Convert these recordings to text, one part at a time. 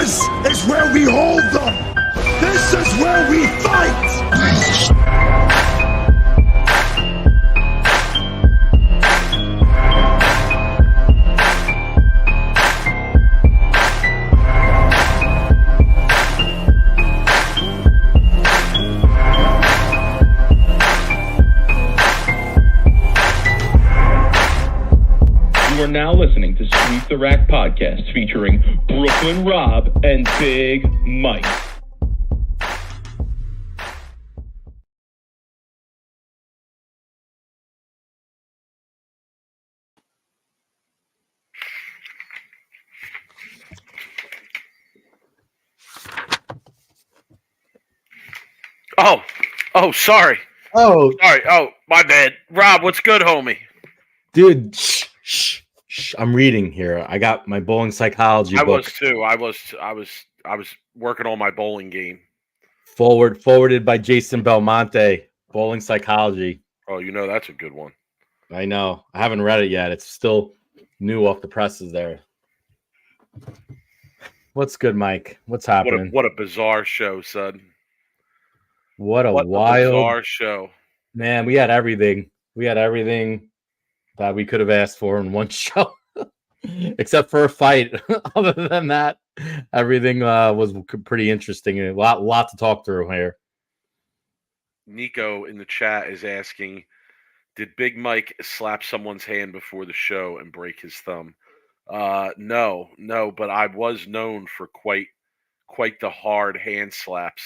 This is where we hold them. This is where we fight. You are now listening to Sweep the Rack podcast featuring Brooklyn Rob and Big Mike. Sorry. Sorry. Oh, my bad. Rob, what's good, homie? Dude, shh. I'm reading here. I got my bowling psychology book. I was too. I was working on my bowling game. Forwarded by Jason Belmonte. Bowling psychology. Oh, you know that's a good one. I know. I haven't read it yet. It's still new off the presses there. What's good, Mike? What's happening? What a bizarre show, son. What a bizarre show. Man, we had everything. We had everything that we could have asked for in one show. Except for a fight. Other than that, everything was pretty interesting. A lot to talk through here. Nico in the chat is asking, did Big Mike slap someone's hand before the show and break his thumb? No, but I was known for quite the hard hand slaps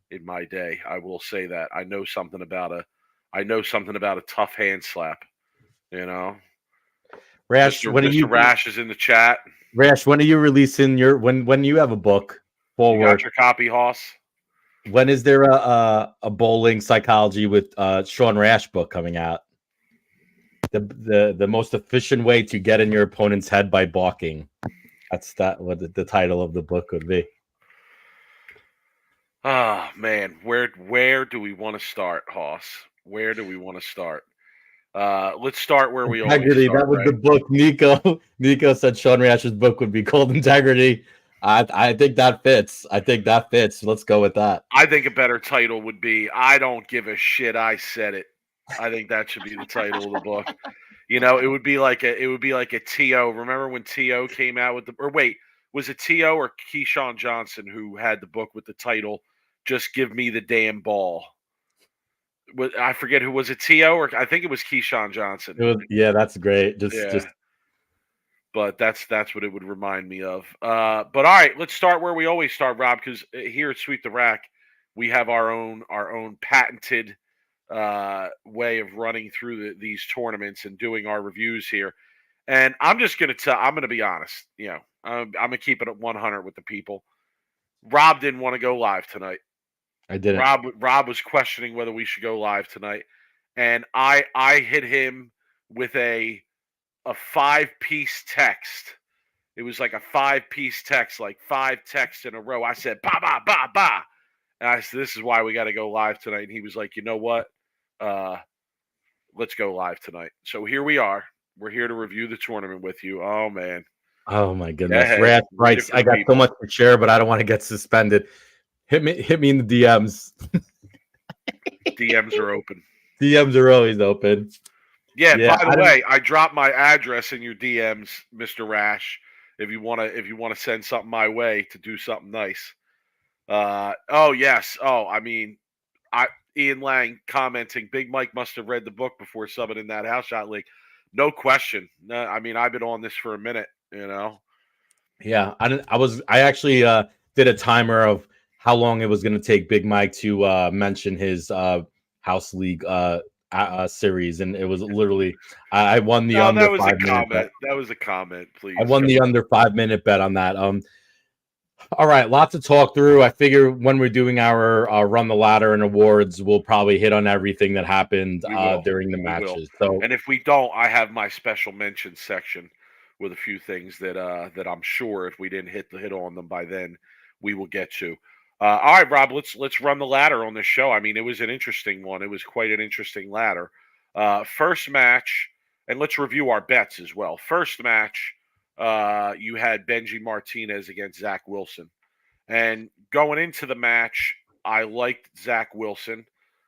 in my day. I will say that. I know something about a tough hand slap, you know. Rash, Mr. Rash is in the chat. Rash, when are you releasing when you have a book forward? You got your copy, Hoss? When is there a bowling psychology with Sean Rash book coming out? The most efficient way to get in your opponent's head by balking. That's what the title of the book would be. Oh man, where do we want to start, Hoss? Where do we want to start? Let's start where we Integrity. always start. That was the book. Nico said Sean Rash's book would be called Integrity. I think that fits. Let's go with that. I think a better title would be I Don't Give a Shit, I Said It. I think that should be the title of the book. You know, it would be like a T.O. Remember when T.O. came out with was it T.O. or Keyshawn Johnson who had the book with the title Just Give Me the Damn Ball? I forget who was it, T.O. or I think it was Keyshawn Johnson. That's great. But that's what it would remind me of. But all right, let's start where we always start, Rob, because here at Sweep the Rack, we have our own patented way of running through these tournaments and doing our reviews here. And I'm just going to be honest. You know, I'm going to keep it at 100 with the people. Rob didn't want to go live tonight. I didn't. Rob was questioning whether we should go live tonight, and I hit him with a 5-piece text. It was like a 5-piece text, like 5 texts in a row. I said, ba, ba, ba, ba. And I said, this is why we got to go live tonight. And he was like, you know what? Let's go live tonight. So here we are. We're here to review the tournament with you. Oh, man. Oh, my goodness. Rash writes, I got so much to share, but I don't want to get suspended. Hit me in the DMs. DMs are open. DMs are always open. Yeah, by the way, I dropped my address in your DMs, Mr. Rash. If you wanna send something my way to do something nice. Ian Lang commenting, Big Mike must have read the book before subbing in that house shot league. No question. No, I mean, I've been on this for a minute, you know. Yeah, I actually did a timer of how long it was going to take Big Mike to mention his house league series, and it was literally I won the under 5 minute bet. That was a comment, please. I won the under 5 minute bet on that. All right, lots to talk through. I figure when we're doing our run the ladder and awards, we'll probably hit on everything that happened during the matches. So, and if we don't, I have my special mention section with a few things that I'm sure if we didn't hit on them by then, we will get to. All right, Rob, let's run the ladder on this show. I mean, it was an interesting one. It was quite an interesting ladder. First match, and let's review our bets as well. First match, you had Benji Martinez against Zach Wilson. And going into the match, I liked Zach Wilson.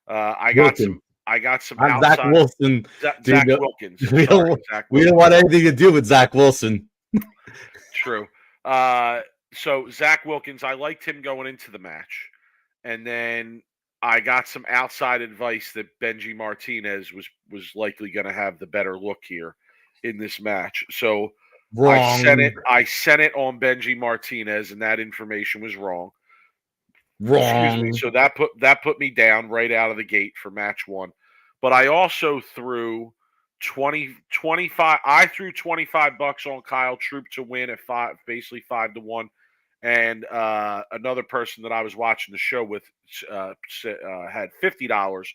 I got Wilkins. some. I got some Not Zach outside. Wilson. Zach Dude, Wilkins. we Sorry, don't, Zach we Wilkins. don't want anything to do with Zach Wilson. True. So Zach Wilkins, I liked him going into the match, and then I got some outside advice that Benji Martinez was likely going to have the better look here in this match. So Wrong. I sent it on Benji Martinez, and that information was wrong. Wrong. Excuse me. So that put me down right out of the gate for match one. But I also threw 25. I threw $25 on Kyle Troop to win at basically 5-1. And another person that I was watching the show with had $50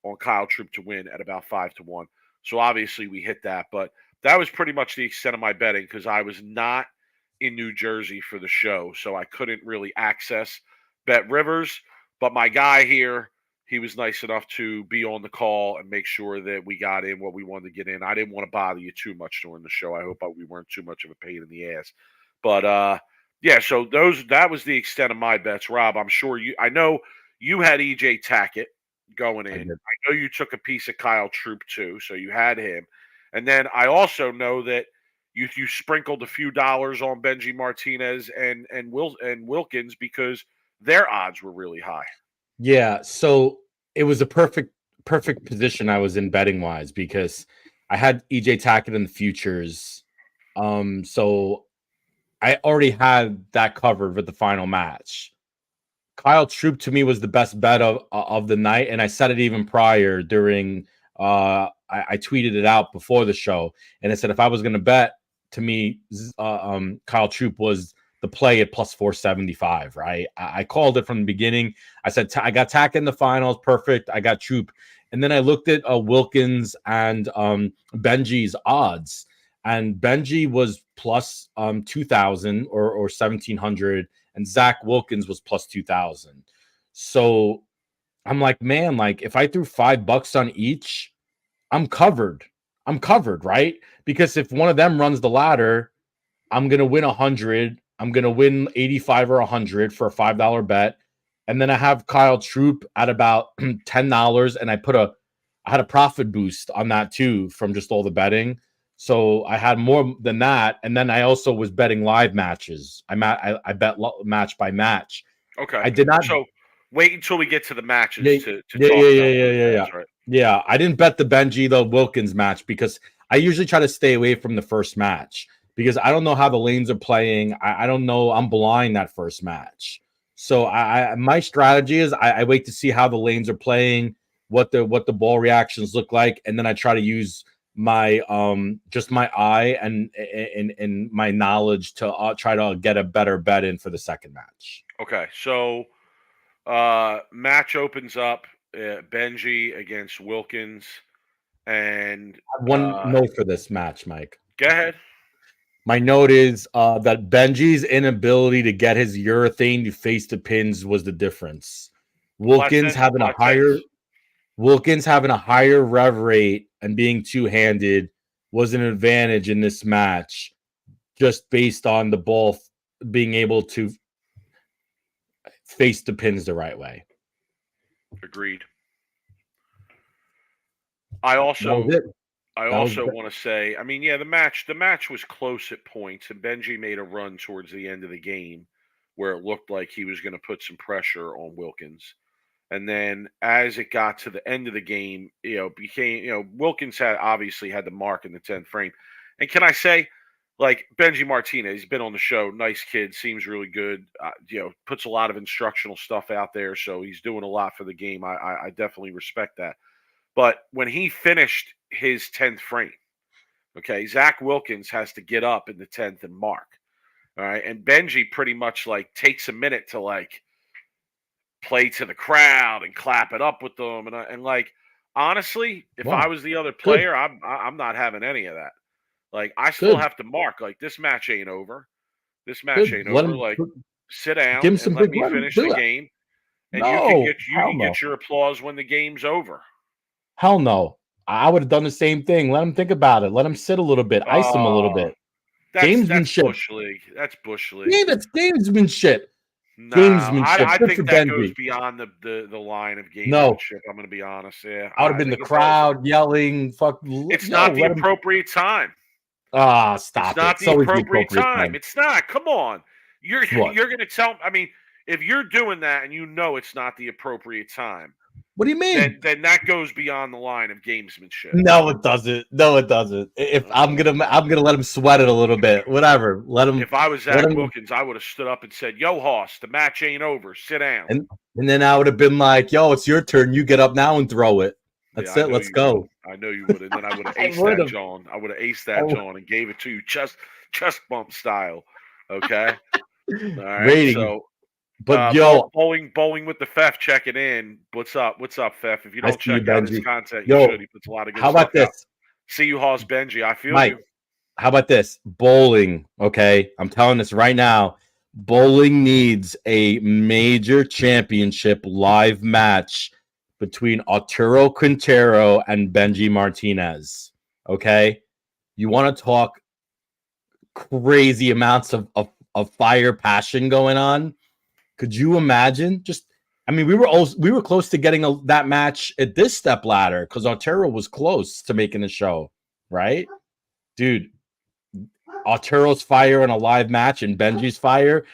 on Kyle Troop to win at about 5-1. So obviously we hit that, but that was pretty much the extent of my betting because I was not in New Jersey for the show, so I couldn't really access Bet Rivers. But my guy here, he was nice enough to be on the call and make sure that we got in what we wanted to get in. I didn't want to bother you too much during the show. I hope we weren't too much of a pain in the ass. But yeah, so that was the extent of my bets, Rob. I know you had EJ Tackett going in. I know you took a piece of Kyle Troop too, so you had him. And then I also know that you sprinkled a few dollars on Benji Martinez and Wilkins because their odds were really high. Yeah, so it was a perfect position I was in betting wise because I had EJ Tackett in the futures. So I already had that covered with the final match. Kyle Troop to me was the best bet of the night, and I said it even prior during I tweeted it out before the show, and I said if I was going to bet, to me, Kyle Troop was the play at plus 475. Right, I called it from the beginning. I said I got Tackett in the finals, perfect. I got Troop, and then I looked at Wilkins and Benji's odds. And Benji was plus 2,000 or 1,700, and Zach Wilkins was plus 2,000. So I'm like, man, like if I threw $5 on each, I'm covered. Right? Because if one of them runs the ladder, I'm gonna win 100. I'm gonna win 85 or 100 for a $5 bet, and then I have Kyle Troop at about $10, and I had a profit boost on that too from just all the betting. So I had more than that, and then I also was betting live matches. I bet match by match. Okay, I did not. So wait until we get to the matches to talk yeah. Right? Yeah, I didn't bet the Benji Wilkins match because I usually try to stay away from the first match because I don't know how the lanes are playing. I don't know. I'm blind that first match. So my strategy is I wait to see how the lanes are playing, what the ball reactions look like, and then I try to use my just my eye and my knowledge to try to get a better bet in for the second match. Okay, so match opens up Benji against Wilkins, and one note for this match, Mike. Go ahead. My note is that Benji's inability to get his urethane to face the pins was the difference. Wilkins having a higher rev rate and being two-handed was an advantage in this match just based on the ball being able to face the pins the right way. Agreed. I also want to say, I mean, yeah, the match was close at points, and Benji made a run towards the end of the game where it looked like he was going to put some pressure on Wilkins. And then as it got to the end of the game, Wilkins obviously had the mark in the 10th frame. And can I say, like Benji Martinez, he's been on the show, nice kid, seems really good, puts a lot of instructional stuff out there. So he's doing a lot for the game. I definitely respect that. But when he finished his 10th frame, okay, Zach Wilkins has to get up in the 10th and mark. All right. And Benji pretty much like takes a minute to like play to the crowd and clap it up with them. And like, honestly, if I was the other player, I'm not having any of that. Like, I still have to mark. Like, this match ain't over. This match ain't over. Like, sit down and let me finish the game. And you can get your applause when the game's over. Hell no. I would have done the same thing. Let him think about it. Let him sit a little bit. Ice him a little bit. That's Gamesmanship. Bush League. That's Bush League. Yeah, that's gamesmanship. No, Gamesmanship. I Good for think that goes Benji. beyond the line of No, gamesmanship. I'm going to be honest. Yeah, I would have I been the think it does. crowd yelling, "Fuck!" It's Yo, not the let him. appropriate time. It's Stop it. not It's the always the appropriate appropriate time. time. It's not. Come on. You're What? you're going to tell. I mean, if you're doing that and you know it's not the appropriate time, What do you mean? then that goes beyond the line of gamesmanship. No, it doesn't. No, it doesn't. If I'm gonna let him sweat it a little bit. Whatever. Let him. If I was let Zach him- Wilkins, I would have stood up and said, "Yo, Hoss, the match ain't over. Sit down." And then I would have been like, "Yo, it's your turn. You get up now and throw it. That's Yeah, it. Let's go." I know you would. And then I would have I aced would've. that John. I would have aced that John and gave it to you chest bump style. Okay. All right. Rating. So, But yo, bowling with the Fef checking in. What's up, Fef? If you I don't see you, check out his Benji. content, Yo, you should. He puts a lot of good how stuff about this? out. See you, Hoss Benji. I feel Mike, you. how about this? Bowling, okay? I'm telling this right now. Bowling needs a major championship live match between Arturo Quintero and Benji Martinez. Okay? You want to talk crazy amounts of fire passion going on? Could you imagine? We were close to getting that match at this step ladder because Arturo was close to making the show, right? Dude, Arturo's fire in a live match and Benji's fire,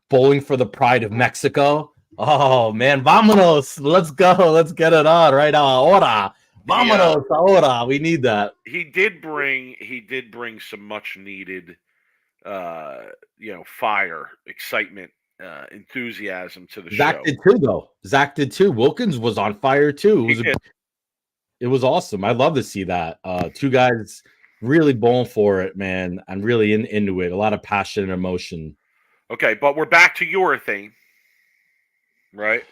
bowling for the pride of Mexico. Oh man, vámonos! Let's go! Let's get it on right now. Ahora, vámonos! Ahora, we need that. He did bring some much needed, fire, excitement, enthusiasm to the Zach show. did too, though. Zach did too. Wilkins was on fire too. It was awesome. I love to see that. Two guys really bowling for it, man, and really into it. A lot of passion and emotion. Okay, but we're back to urethane, right?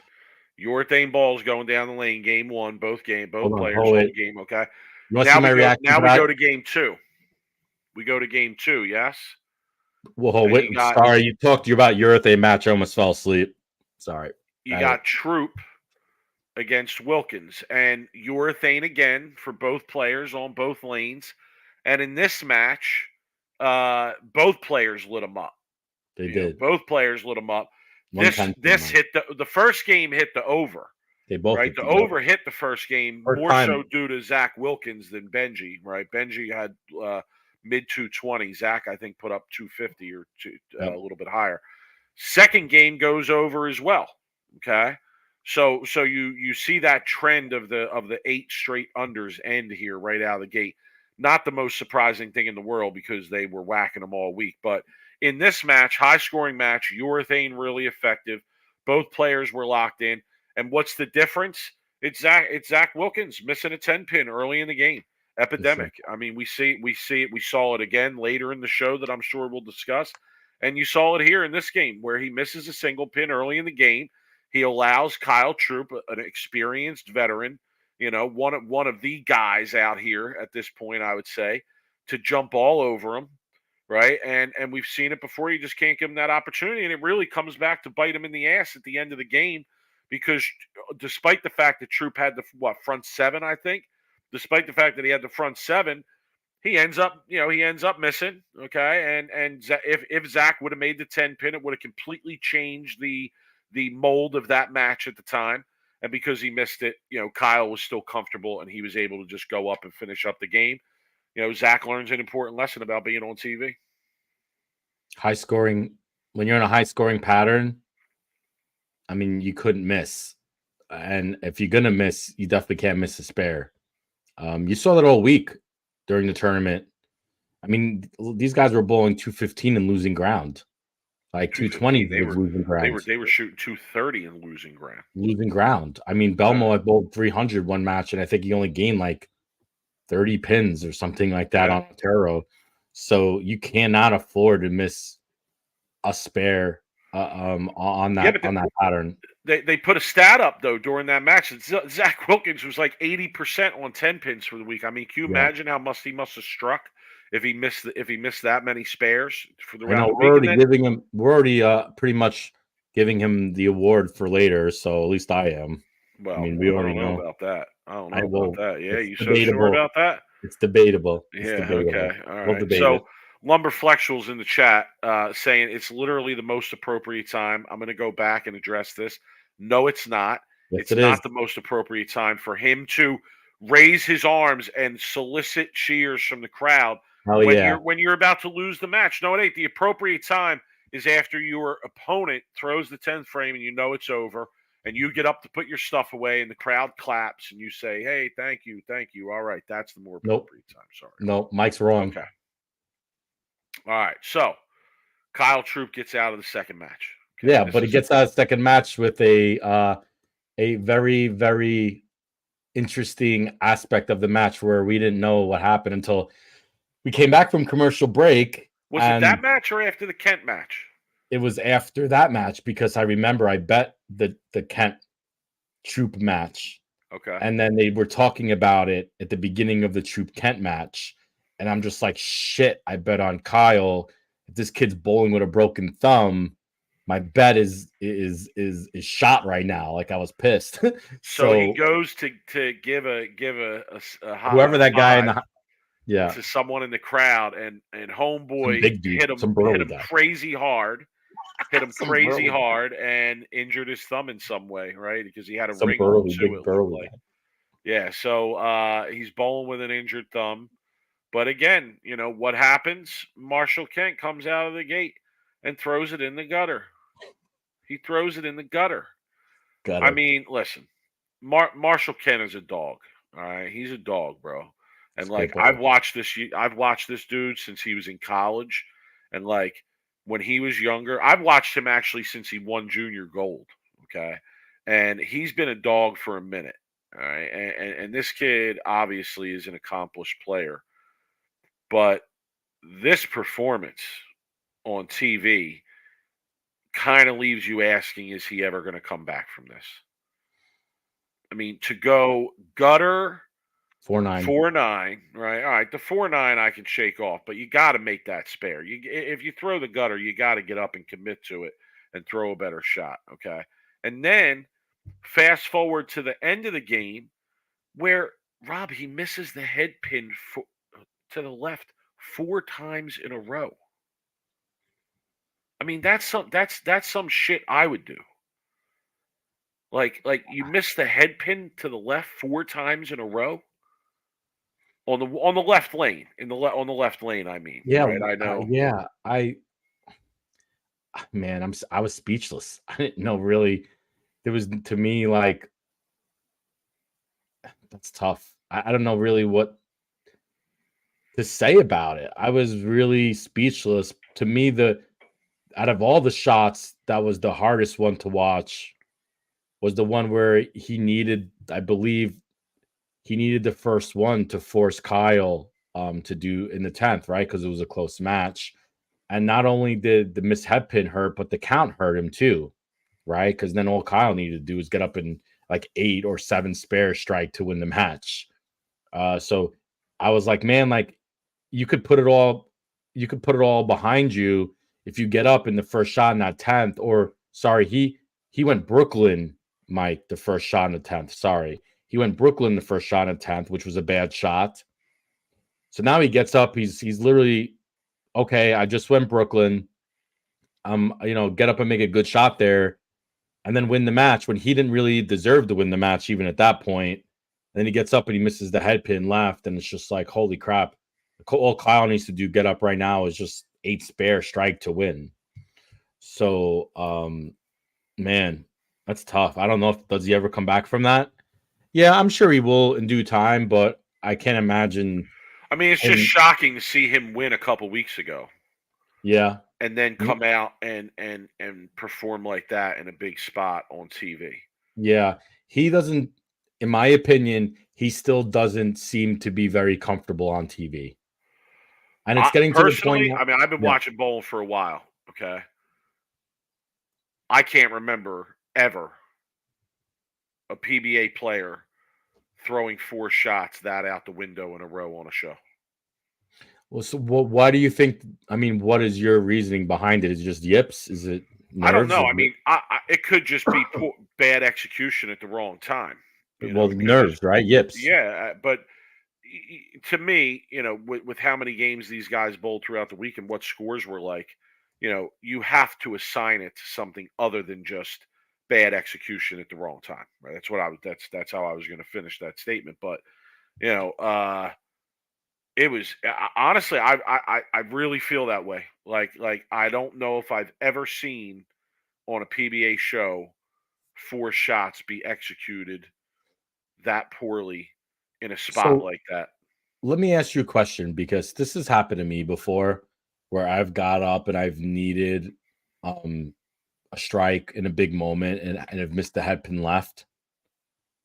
Urethane balls going down the lane. Game one, both players hold the game. Okay. You want to see my reaction? Now we go to game two. We go to game two. Yes. Whoa, sorry, you talked about urethane match. I almost fell asleep. Sorry. You got Troop against Wilkins and urethane again for both players on both lanes. And in this match, both players lit them up. They did. Both players lit them up. This hit the first game hit the over. They both right. The over hit the first game so due to Zach Wilkins than Benji. Right. Benji had mid 220. Zach I think put up 250 or a little bit higher. Second game goes over as well. Okay. So you see that trend of the 8 straight unders end here right out of the gate. Not the most surprising thing in the world because they were whacking them all week. But in this match, high-scoring match, urethane really effective. Both players were locked in. And what's the difference? It's Zach Wilkins missing a 10-pin early in the game. Epidemic. I mean, we see it. We saw it again later in the show that I'm sure we'll discuss. And you saw it here in this game where he misses a single pin early in the game. He allows Kyle Troop, an experienced veteran, one of the guys out here at this point, I would say, to jump all over him, right? And we've seen it before. You just can't give him that opportunity, and it really comes back to bite him in the ass at the end of the game because despite the fact that Troop had the front 7, I think, despite the fact that he had the front 7, he ends up missing. Okay, and if Zach would have made the 10-pin, it would have completely changed the mold of that match at the time. And because he missed it, Kyle was still comfortable and he was able to just go up and finish up the game. Zach learns an important lesson about being on TV. High scoring, when you're in a high scoring pattern, I mean, you couldn't miss. And if you're going to miss, you definitely can't miss a spare. You saw that all week during the tournament. I mean, these guys were bowling 215 and losing ground. Like 220, they were losing ground. They were shooting 230 and losing ground. Losing ground. I mean, Belmo had bowled 300 one match, and I think he only gained like 30 pins or something like that on Taro. So you cannot afford to miss a spare on that pattern. They put a stat up though during that match. Zach Wilkins was like 80% on 10 pins for the week. I mean, can you imagine how he must have struck if he missed that many spares for the round? We're already pretty much giving him the award for later. So at least I am. Well, I mean, we already know about that. I don't know about that. Yeah, you so sure about that? It's debatable. Okay. All right. Lumberflexual's in the chat saying it's literally the most appropriate time. I'm going to go back and address this. No, it's not. Yes, It's it not is. the most appropriate time for him to raise his arms and solicit cheers from the crowd Hell yeah. when you're about to lose the match. No, it ain't. The appropriate time is after your opponent throws the 10th frame and you know it's over, and you get up to put your stuff away, and the crowd claps, and you say, "Hey, thank you, thank you." All right, that's the more appropriate time. Sorry. No, Mike's wrong. Okay. All right, so Kyle Troop gets out of the second match. Okay, Yeah, but he gets out of the second match with a very, very interesting aspect of the match where we didn't know what happened until we came back from commercial break. Was it that match or after the Kent match? It was after that match because I remember I bet the Kent Troop match. Okay. And then they were talking about it at the beginning of the Troop Kent match. And I'm just like, shit, I bet on Kyle. If this kid's bowling with a broken thumb, my bet is shot right now. Like I was pissed. So he goes to give a whoever that guy in the to someone in the crowd, and homeboy hit him crazy hard. Hit him crazy hard and injured his thumb in some way, right? Because he had a ring on too. It looked like. Yeah, so he's bowling with an injured thumb. But again, you know what happens? Marshall Kent comes out of the gate and throws it in the gutter. He throws it in the gutter. I mean, listen, Marshall Kent is a dog. All right, he's a dog, bro. And like I've watched this dude since he was in college, and like when he was younger, I've watched him actually since he won junior gold. Okay, and he's been a dog for a minute. All right, and this kid obviously is an accomplished player. But this performance on TV kind of leaves you asking, is he ever going to come back from this? I mean, to go gutter 4-9, right? All right, the 4-9 I can shake off, but you got to make that spare. If you throw the gutter, you got to get up and commit to it and throw a better shot, okay? And then fast forward to the end of the game where, Rob, he misses the head pin to the left 4 times in a row. I mean, that's some shit I would do. Like you miss the head pin to the left 4 times in a row on the left lane on the left lane. I mean, yeah, right? I know. I was speechless. I didn't know really. It was to me like that's tough. I don't know really what to say about it. I was really speechless. To me, out of all the shots, that was the hardest one to watch. Was the one where he needed, I believe, the first one to force Kyle to do in the 10th, right? Because it was a close match. And not only did the missed head pin hurt, but the count hurt him too, right? Because then all Kyle needed to do was get up in like 8 or 7 spare strike to win the match. So I was like, man, like you could put it all behind you if you get up in the first shot in that 10th. Or sorry, he went Brooklyn, Mike, the first shot in the 10th. Sorry. He went Brooklyn the first shot in the 10th, which was a bad shot. So now he gets up, he's literally okay, I just went Brooklyn. Get up and make a good shot there and then win the match when he didn't really deserve to win the match even at that point. And then he gets up and he misses the head pin left, and it's just like, holy crap. All Kyle needs to do get up right now is just 8 spare strike to win. So, man, that's tough. I don't know does he ever come back from that? Yeah, I'm sure he will in due time, but I can't imagine. I mean, it's just shocking to see him win a couple weeks ago. Yeah. And then come out and perform like that in a big spot on TV. Yeah. He doesn't, in my opinion, he still doesn't seem to be very comfortable on TV. And it's getting to the point. I mean, I've been watching bowling for a while. Okay. I can't remember ever a PBA player throwing 4 shots that out the window in a row on a show. Well, so why do you think? I mean, what is your reasoning behind it? Is it just yips? Is it nerves? I don't know. I mean, it could just be bad execution at the wrong time. Well, nerves, right? Yips. Yeah, but to me, with how many games these guys bowled throughout the week and what scores were like, you have to assign it to something other than just bad execution at the wrong time, right? That's how I was going to finish that statement. But you know, it was honestly, I really feel that way. Like I don't know if I've ever seen on a PBA show 4 shots be executed that poorly in a spot So like that. let me ask you a question, because this has happened to me before, where I've got up and I've needed a strike in a big moment, and I've missed the head pin left.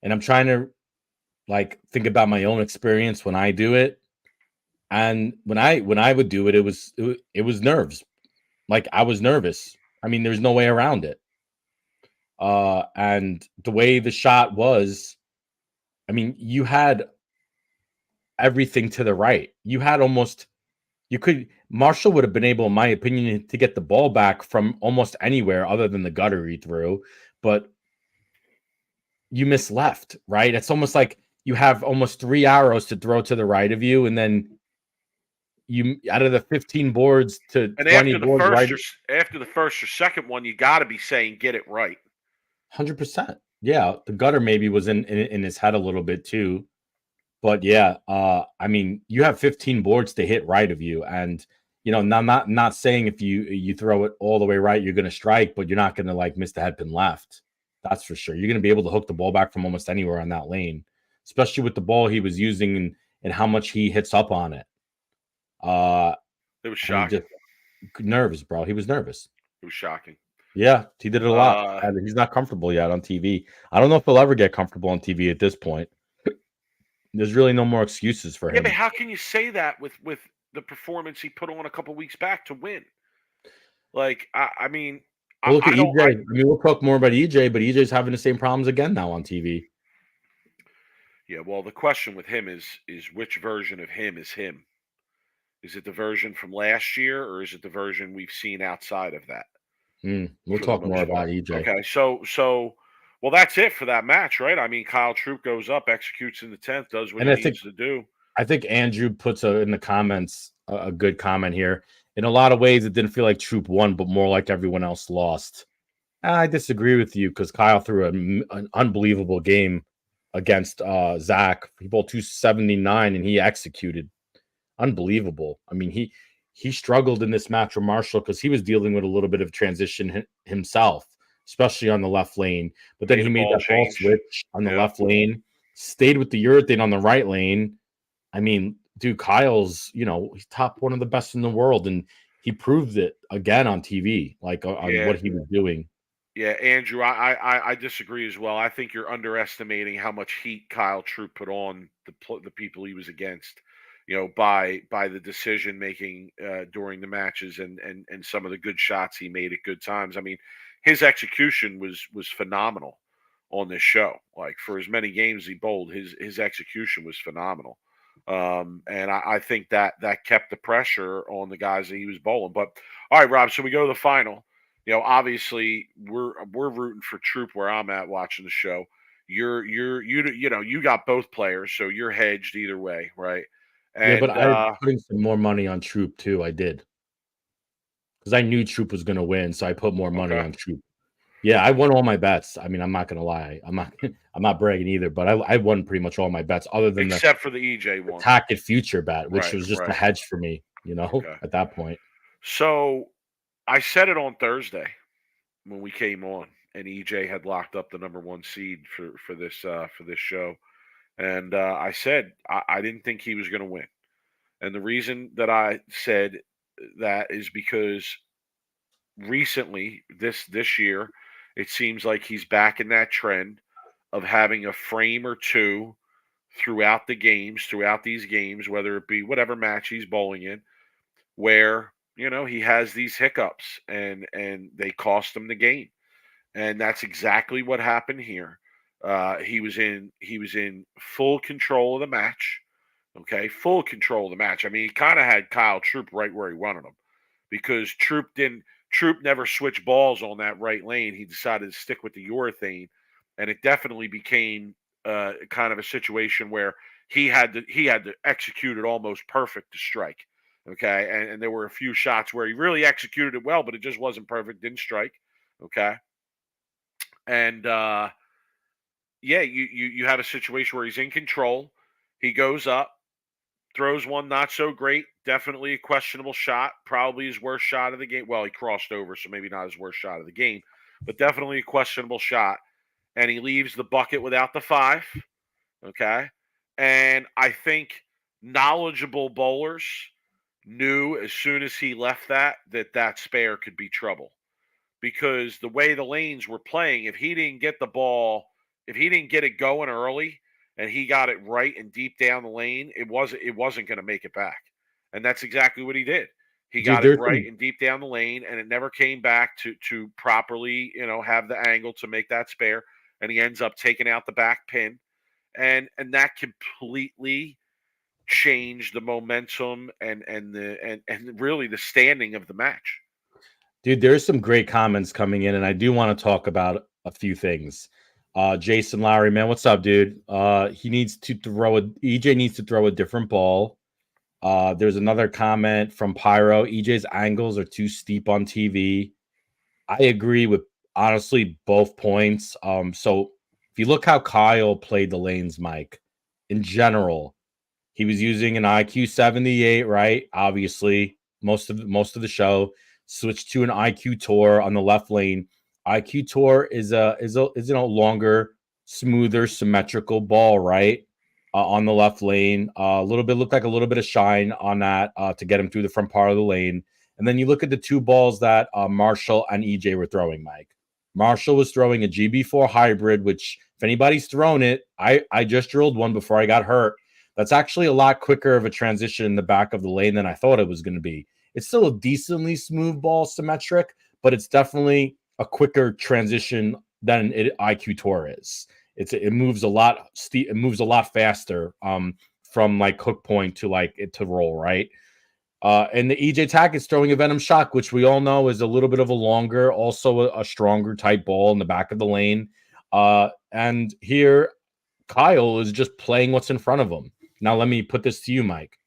And I'm trying to like think about my own experience when I do it. And when I would do it, it was nerves. Like, I was nervous. I mean, there's no way around it. And the way the shot was, I mean, you had everything to the right. You had almost you could Marshall would have been able, in my opinion, to get the ball back from almost anywhere other than the gutter he threw, but you miss left, right? It's almost like you have almost 3 arrows to throw to the right of you, and then you, out of the 15 boards to And 20 boards right, after the first or second one, you got to be saying get it right. 100%. Yeah, the gutter maybe was in his head a little bit too. But yeah, I mean, you have 15 boards to hit right of you, and not saying if you throw it all the way right, you're going to strike, but you're not going to like miss the head pin left. That's for sure. You're going to be able to hook the ball back from almost anywhere on that lane, especially with the ball he was using and how much he hits up on it. It was And shocking. just nervous, bro. He was nervous. It was shocking. Yeah, he did it a lot. And he's not comfortable yet on TV. I don't know if he'll ever get comfortable on TV at this point. There's really no more excuses for Yeah, him. but how can you say that with the performance he put on a couple weeks back to win? Like, I mean, Well, look at I don't. EJ. I mean, we'll talk more about EJ, but EJ's having the same problems again now on TV. Yeah, well, the question with him is which version of him is him? Is it the version from last year, or is it the version we've seen outside of that? We'll For the talk more most about part. EJ. Okay, well, that's it for that match, right? I mean, Kyle Troop goes up, executes in the 10th, does what And he I think needs to do. Andrew puts in the comments a good comment here. In a lot of ways, it didn't feel like Troop won, but more like everyone else lost. I disagree with you, because Kyle threw an unbelievable game against Zach. He bowled 279 and he executed. Unbelievable. I mean, he struggled in this match with Marshall because he was dealing with a little bit of transition himself, especially on the left lane. But then he made that ball switch on the left lane, stayed with the urethane on the right lane. I mean, dude, Kyle's, he's top one of the best in the world, and he proved it again on TV, like on what he was doing. Yeah, Andrew, I disagree as well. I think you're underestimating how much heat Kyle Troop put on the people he was against, by the decision making during the matches and some of the good shots he made at good times. I mean, his execution was phenomenal on this show. Like, for as many games he bowled, his execution was phenomenal. And I think that kept the pressure on the guys that he was bowling. But all right, Rob, so we go to the final. Obviously we're rooting for Troop where I'm at watching the show. You got both players, so you're hedged either way, right? Yeah, And but I'm putting some more money on Troop too. I did, because I knew Troop was going to win, so I put more money on Troop. Yeah, I won all my bets. I mean, I'm not gonna lie. I'm not bragging either, but I won pretty much all my bets, other than except for the EJ one, Tackett future bet, which right, was just right. a hedge for me, at that point. So I said it on Thursday when we came on, and EJ had locked up the number 1 seed for this show, and I said I didn't think he was going to win, and the reason that I said that is because recently this year it seems like he's back in that trend of having a frame or two throughout these games, whether it be whatever match he's bowling in, where he has these hiccups and they cost him the game, and that's exactly what happened here. He was in full control of the match. Okay, full control of the match. I mean, he kind of had Kyle Troop right where he wanted him, because Troop never switched balls on that right lane. He decided to stick with the urethane, and it definitely became kind of a situation where he had to execute it almost perfect to strike. Okay, and there were a few shots where he really executed it well, but it just wasn't perfect, didn't strike. Okay, and yeah, you have a situation where he's in control. He goes up, throws one not so great, definitely a questionable shot, probably his worst shot of the game. Well, he crossed over, so maybe not his worst shot of the game, but definitely a questionable shot. And he leaves the bucket without the 5. Okay. And I think knowledgeable bowlers knew as soon as he left that spare could be trouble, because the way the lanes were playing, if he didn't get the ball, if he didn't get it going early and he got it right and deep down the lane, it wasn't going to make it back. And that's exactly what he did. He Dude, got it there's right some and deep down the lane, and it never came back to properly, have the angle to make that spare. And he ends up taking out the back pin, and that completely changed the momentum and really the standing of the match. Dude, there's some great comments coming in, and I do want to talk about a few things. Jason Lowry, man, what's up, dude? He needs to throw EJ needs to throw a different ball. There's another comment from Pyro. EJ's angles are too steep on TV. I agree with honestly both points. So if you look how Kyle played the lanes, Mike, in general, he was using an IQ 78, right? Obviously, most of the show switched to an IQ Tour on the left lane. IQ Tour is a longer, smoother, symmetrical ball, right? On the left lane, a little bit looked like a little bit of shine on that to get him through the front part of the lane. And then you look at the two balls that Marshall and EJ were throwing, Mike. Marshall was throwing a GB4 hybrid, which if anybody's thrown it, I just drilled one before I got hurt. That's actually a lot quicker of a transition in the back of the lane than I thought it was going to be. It's still a decently smooth ball, symmetric, but it's definitely a quicker transition than IQ Tour is. It moves a lot it moves a lot faster from like hook point to like it to roll, right? And the EJ Tack is throwing a Venom Shock, which we all know is a little bit of a longer, also a stronger type ball in the back of the lane. And here Kyle is just playing what's in front of him. Now let me put this to you, Mike.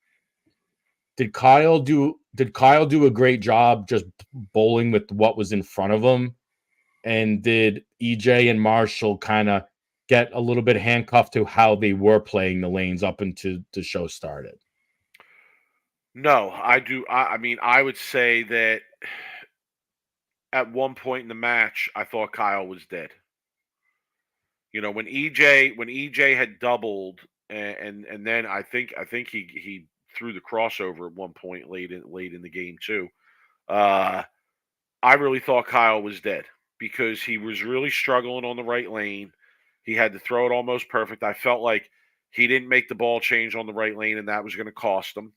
Did Kyle do a great job just bowling with what was in front of him? And did EJ and Marshall kind of get a little bit handcuffed to how they were playing the lanes up until the show started? No, I do. I mean, I would say that at one point in the match, I thought Kyle was dead. When EJ had doubled, and then I think he threw the crossover at one point late in the game too. Uh, I really thought Kyle was dead because he was really struggling on the right lane. He had to throw it almost perfect. I felt like he didn't make the ball change on the right lane, and that was going to cost him.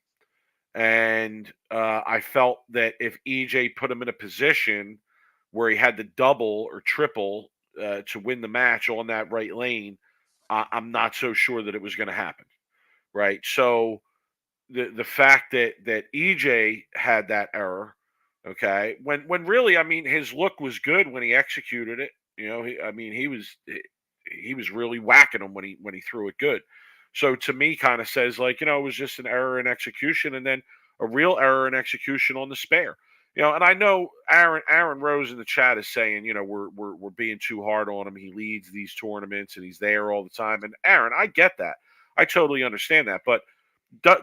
And I felt that if EJ put him in a position where he had to double or triple to win the match on that right lane, I'm not so sure that it was going to happen. Right. So the fact that EJ had that error, okay, when really, I mean, his look was good when he executed it. He was really whacking him when he threw it good. So to me, kind of says like, it was just an error in execution, and then a real error in execution on the spare. And I know Aaron Rose in the chat is saying, we're being too hard on him. He leads these tournaments and he's there all the time. And Aaron, I get that. I totally understand that. But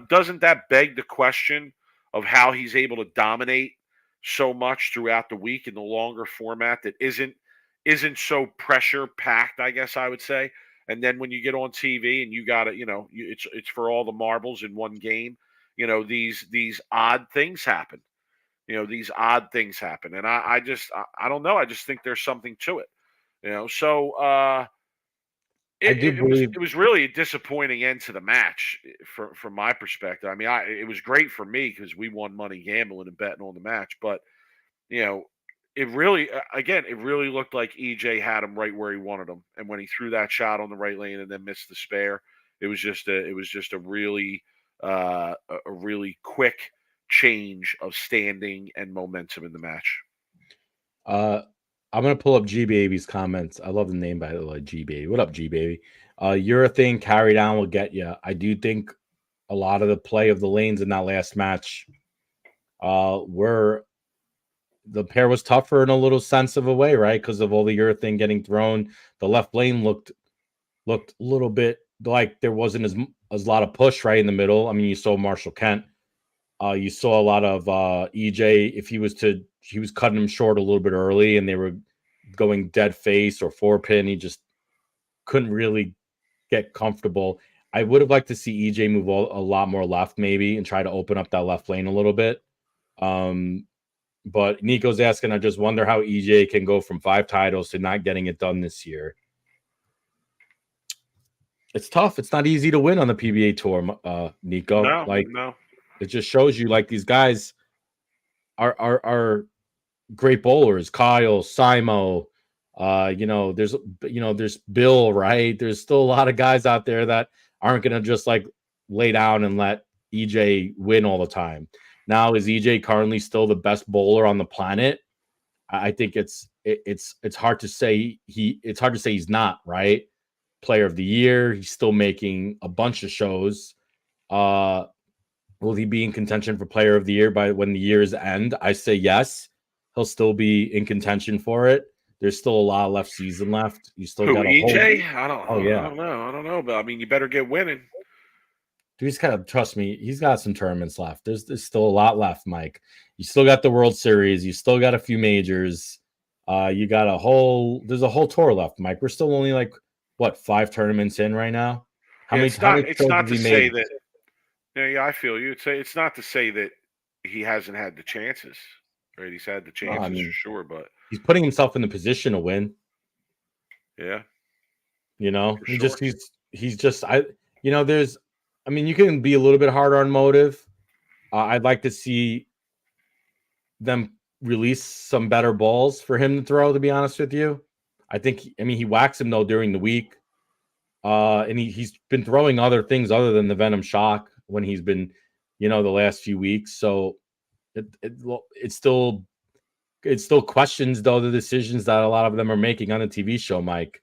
doesn't that beg the question of how he's able to dominate so much throughout the week in the longer format that isn't so pressure packed, I guess I would say. And then when you get on TV and you got to, it's for all the marbles in one game. These odd things happen. These odd things happen, and I don't know. I just think there's something to it. So I do believe it was really a disappointing end to the match from my perspective. I mean, it was great for me because we won money gambling and betting on the match, but you know, it really, again, it really looked like EJ had him right where he wanted him. And when he threw that shot on the right lane and then missed the spare, it was just a really, a really quick change of standing and momentum in the match. I'm gonna pull up G Baby's comments. I love the name, by the way, G Baby. What up, G Baby? Urethane carry down will get you. I do think a lot of the play of the lanes in that last match were the pair was tougher in a little sense of a way, right? Because of all the urethane getting thrown. The left lane looked a little bit like there wasn't as a lot of push right in the middle. I mean, you saw Marshall Kent. You saw a lot of EJ. If he was cutting him short a little bit early, and they were going dead face or 4-pin. He just couldn't really get comfortable. I would have liked to see EJ move a lot more left, maybe, and try to open up that left lane a little bit. But Nico's asking, I just wonder how EJ can go from 5 titles to not getting it done this year. It's tough. It's not easy to win on the PBA tour, Nico. No. It just shows you like these guys are great bowlers. Kyle, Simo, there's Bill, right? There's still a lot of guys out there that aren't gonna just like lay down and let EJ win all the time. Now, is EJ currently still the best bowler on the planet? I think it's hard to say he's not, right? Player of the year. He's still making a bunch of shows. Will he be in contention for player of the year by when the years end? I say yes. He'll still be in contention for it. There's still a lot of left season left. You still got EJ? I don't know, but I mean, you better get winning. Dude, he's got to trust me. He's got some tournaments left. There's still a lot left, Mike. You still got the World Series. You still got a few majors. You got there's a whole tour left, Mike. We're still only like 5 tournaments in right now. It's not to say that. Yeah, I feel you. It's not to say that he hasn't had the chances. Right, he's had the chances for sure, but he's putting himself in the position to win. Yeah, you can be a little bit harder on Motive. I'd like to see them release some better balls for him to throw, to be honest with you. He whacks him though during the week. And he's been throwing other things other than the Venom Shock when he's been, the last few weeks. So it still questions though the decisions that a lot of them are making on the TV show, Mike.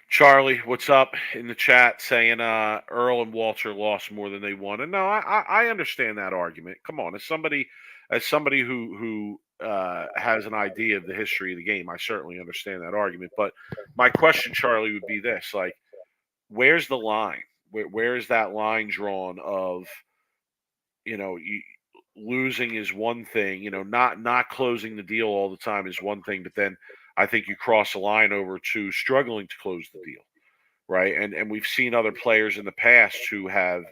Charlie, what's up in the chat saying Earl and Walter lost more than they won? And no, I understand that argument. Come on, as somebody who has an idea of the history of the game, I certainly understand that argument. But my question, Charlie, would be this: like, where's the line? Where is that line drawn? Of losing is one thing. Not closing the deal all the time is one thing, but then I think you cross a line over to struggling to close the deal, right? And we've seen other players in the past who have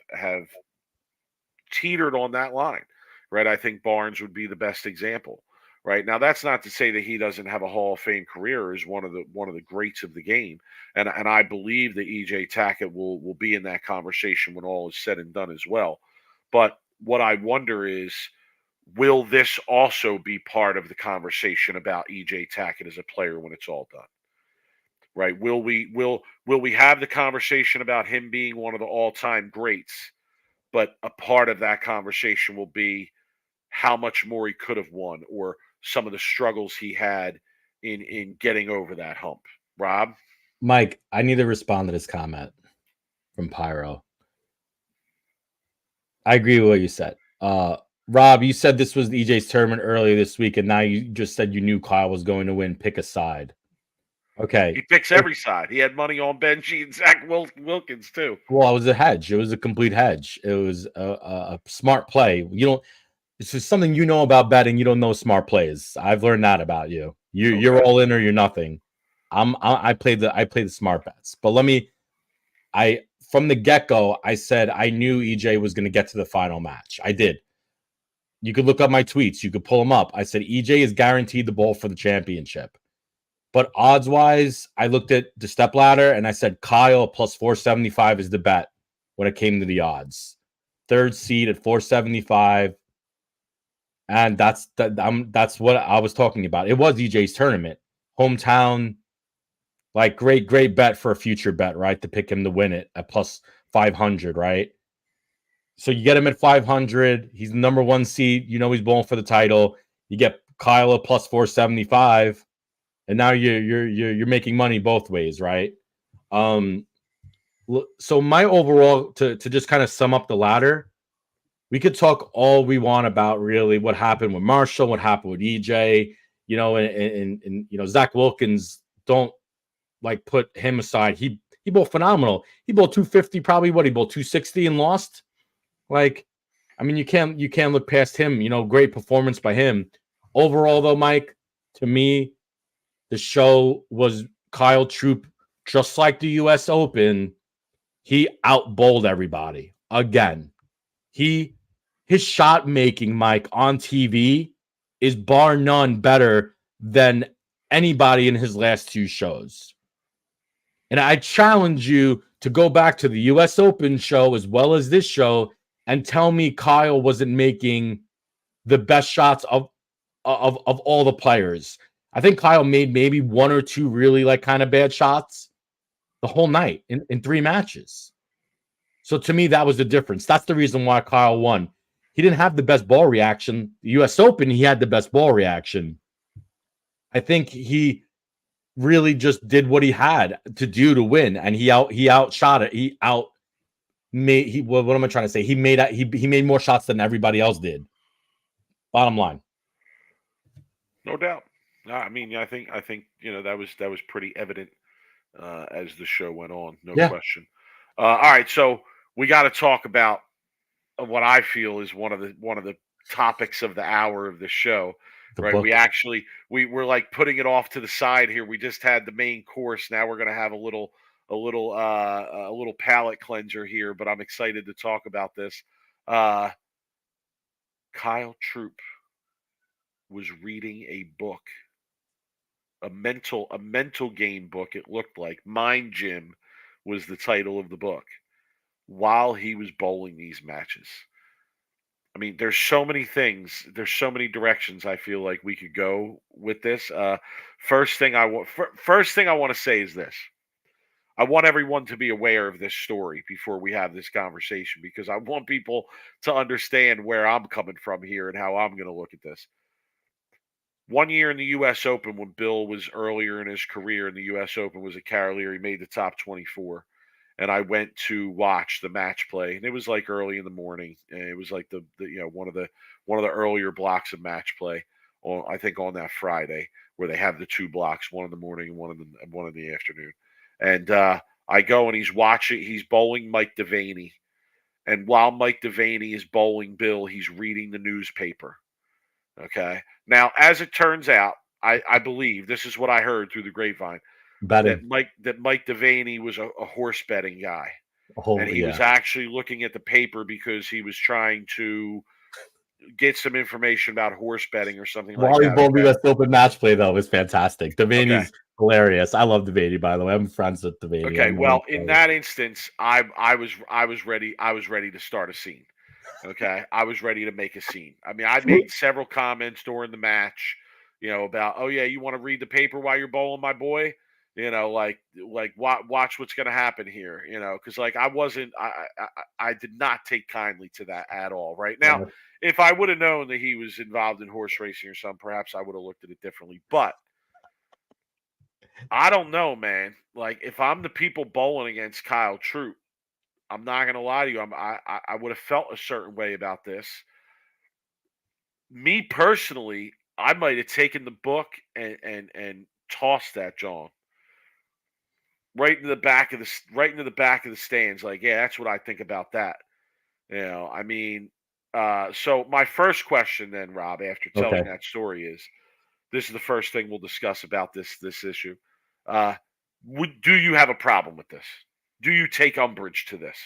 teetered on that line, right? I think Barnes would be the best example, right? Now, that's not to say that he doesn't have a Hall of Fame career or is one of the greats of the game, and I believe that EJ Tackett will be in that conversation when all is said and done as well. But what I wonder is, will this also be part of the conversation about EJ Tackett as a player when it's all done? Right? Will we have the conversation about him being one of the all-time greats, but a part of that conversation will be how much more he could have won or some of the struggles he had in getting over that hump? Rob? Mike, I need to respond to this comment from Pyro. I agree with what you said. Rob, you said this was EJ's tournament earlier this week, and now you just said you knew Kyle was going to win. Pick a side. Okay. He picks every side. He had money on Benji and Zach Wilkins, too. Well, it was a hedge. It was a complete hedge. It was a smart play. It's just something you know about betting. You don't know smart plays. I've learned that about you. You're all in or you're nothing. I play the smart bets. But from the get-go, I said I knew EJ was going to get to the final match. I did. You could look up my tweets. You could pull them up. I said EJ is guaranteed the ball for the championship. But odds-wise, I looked at the stepladder and I said Kyle plus 475 is the bet when it came to the odds. Third seed at 475. And that's what I was talking about. It was EJ's tournament. Hometown, like great bet for a future bet, right? To pick him to win it at plus 500, right? So you get him at 500. He's the number 1 seed. He's bowling for the title. You get Kyle plus 475, and now you're making money both ways, right? So my overall to just kind of sum up the ladder, we could talk all we want about really what happened with Marshall, what happened with EJ, and Zach Wilkins. Don't like put him aside. He bowled phenomenal. He bowled 250, probably he bowled 260 and lost. Like, I mean, you can't look past him. Great performance by him. Overall, though, Mike, to me, the show was Kyle Troup, just like the U.S. Open. He out-bowled everybody again. His shot making, Mike, on TV is bar none better than anybody in his last two shows. And I challenge you to go back to the U.S. Open show as well as this show and tell me Kyle wasn't making the best shots of all the players. I think Kyle made maybe one or two really like kind of bad shots the whole night in three matches. So to me, that was the difference. That's the reason why Kyle won. He didn't have the best ball reaction. The U.S. Open, he had the best ball reaction. I think he really just did what he had to do to win, and he outshot it. What am I trying to say? He made more shots than everybody else did. Bottom line. No doubt. No, I mean, I think that was pretty evident as the show went on. No question. All right, so we got to talk about what I feel is one of the topics of the hour of the show. Right? Book. We're like putting it off to the side here. We just had the main course. Now we're going to have a little palate cleanser here. But I'm excited to talk about this. Kyle Troup was reading a book, a mental game book. It looked like Mind Gym was the title of the book, while he was bowling these matches. I mean, there's so many things. There's so many directions I feel like we could go with this. First thing I want to say is this. I want everyone to be aware of this story before we have this conversation, because I want people to understand where I'm coming from here and how I'm going to look at this. One year in the U.S. Open, when Bill was earlier in his career in the U.S. Open, was at Carolier. He made the top 24. And I went to watch the match play, and it was like early in the morning. And it was like the one of the earlier blocks of match play. I think on that Friday, where they have the two blocks, one in the morning and one in the afternoon. And I go, and he's bowling Mike Devaney, and while Mike Devaney is bowling Bill, he's reading the newspaper. Okay. Now, as it turns out, I believe this is what I heard through the grapevine. That Mike Devaney was a horse betting guy, and he was actually looking at the paper because he was trying to get some information about horse betting or something like that. Volleyball U.S. Open match play though was fantastic. Devaney's hilarious. I love Devaney, by the way. I'm friends with Devaney. Okay, well, in that instance, I was ready. I was ready to start a scene. Okay, I was ready to make a scene. I mean, I made several comments during the match, about, oh yeah, you want to read the paper while you're bowling, my boy. Like watch what's going to happen here, because like I did not take kindly to that at all. Right now, if I would have known that he was involved in horse racing or something, perhaps I would have looked at it differently. But I don't know, man. Like, if I'm the people bowling against Kyle Troup, I'm not going to lie to you. I would have felt a certain way about this. Me personally, I might have taken the book and tossed that John. Right into the back of the stands. Like, yeah, that's what I think about that. I mean, so my first question then, Rob, after telling that story is, this is the first thing we'll discuss about this issue. Do you have a problem with this? Do you take umbrage to this?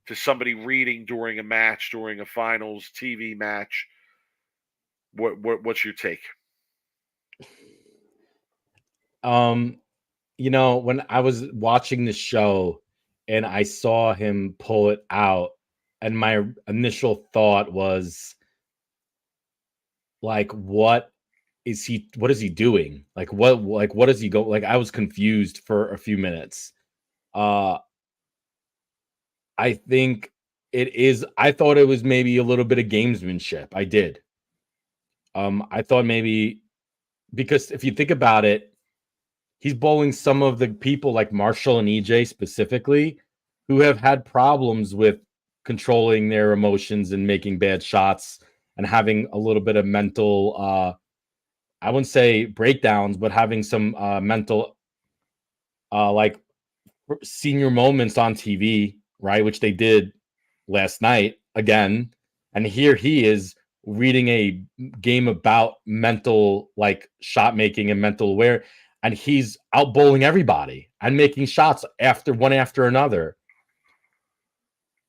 To somebody reading during a match, during a finals TV match? What's your take? When I was watching the show and I saw him pull it out, and my initial thought was like, what is he doing? What does he go? Like, I was confused for a few minutes. I think I thought it was maybe a little bit of gamesmanship. I did. I thought maybe because if you think about it, he's bowling some of the people like Marshall and EJ specifically who have had problems with controlling their emotions and making bad shots and having a little bit of mental I wouldn't say breakdowns, but having some mental like senior moments on TV, right? Which they did last night again. And here he is reading a game about mental like shot making and mental aware, and he's out bowling everybody and making shots after one after another.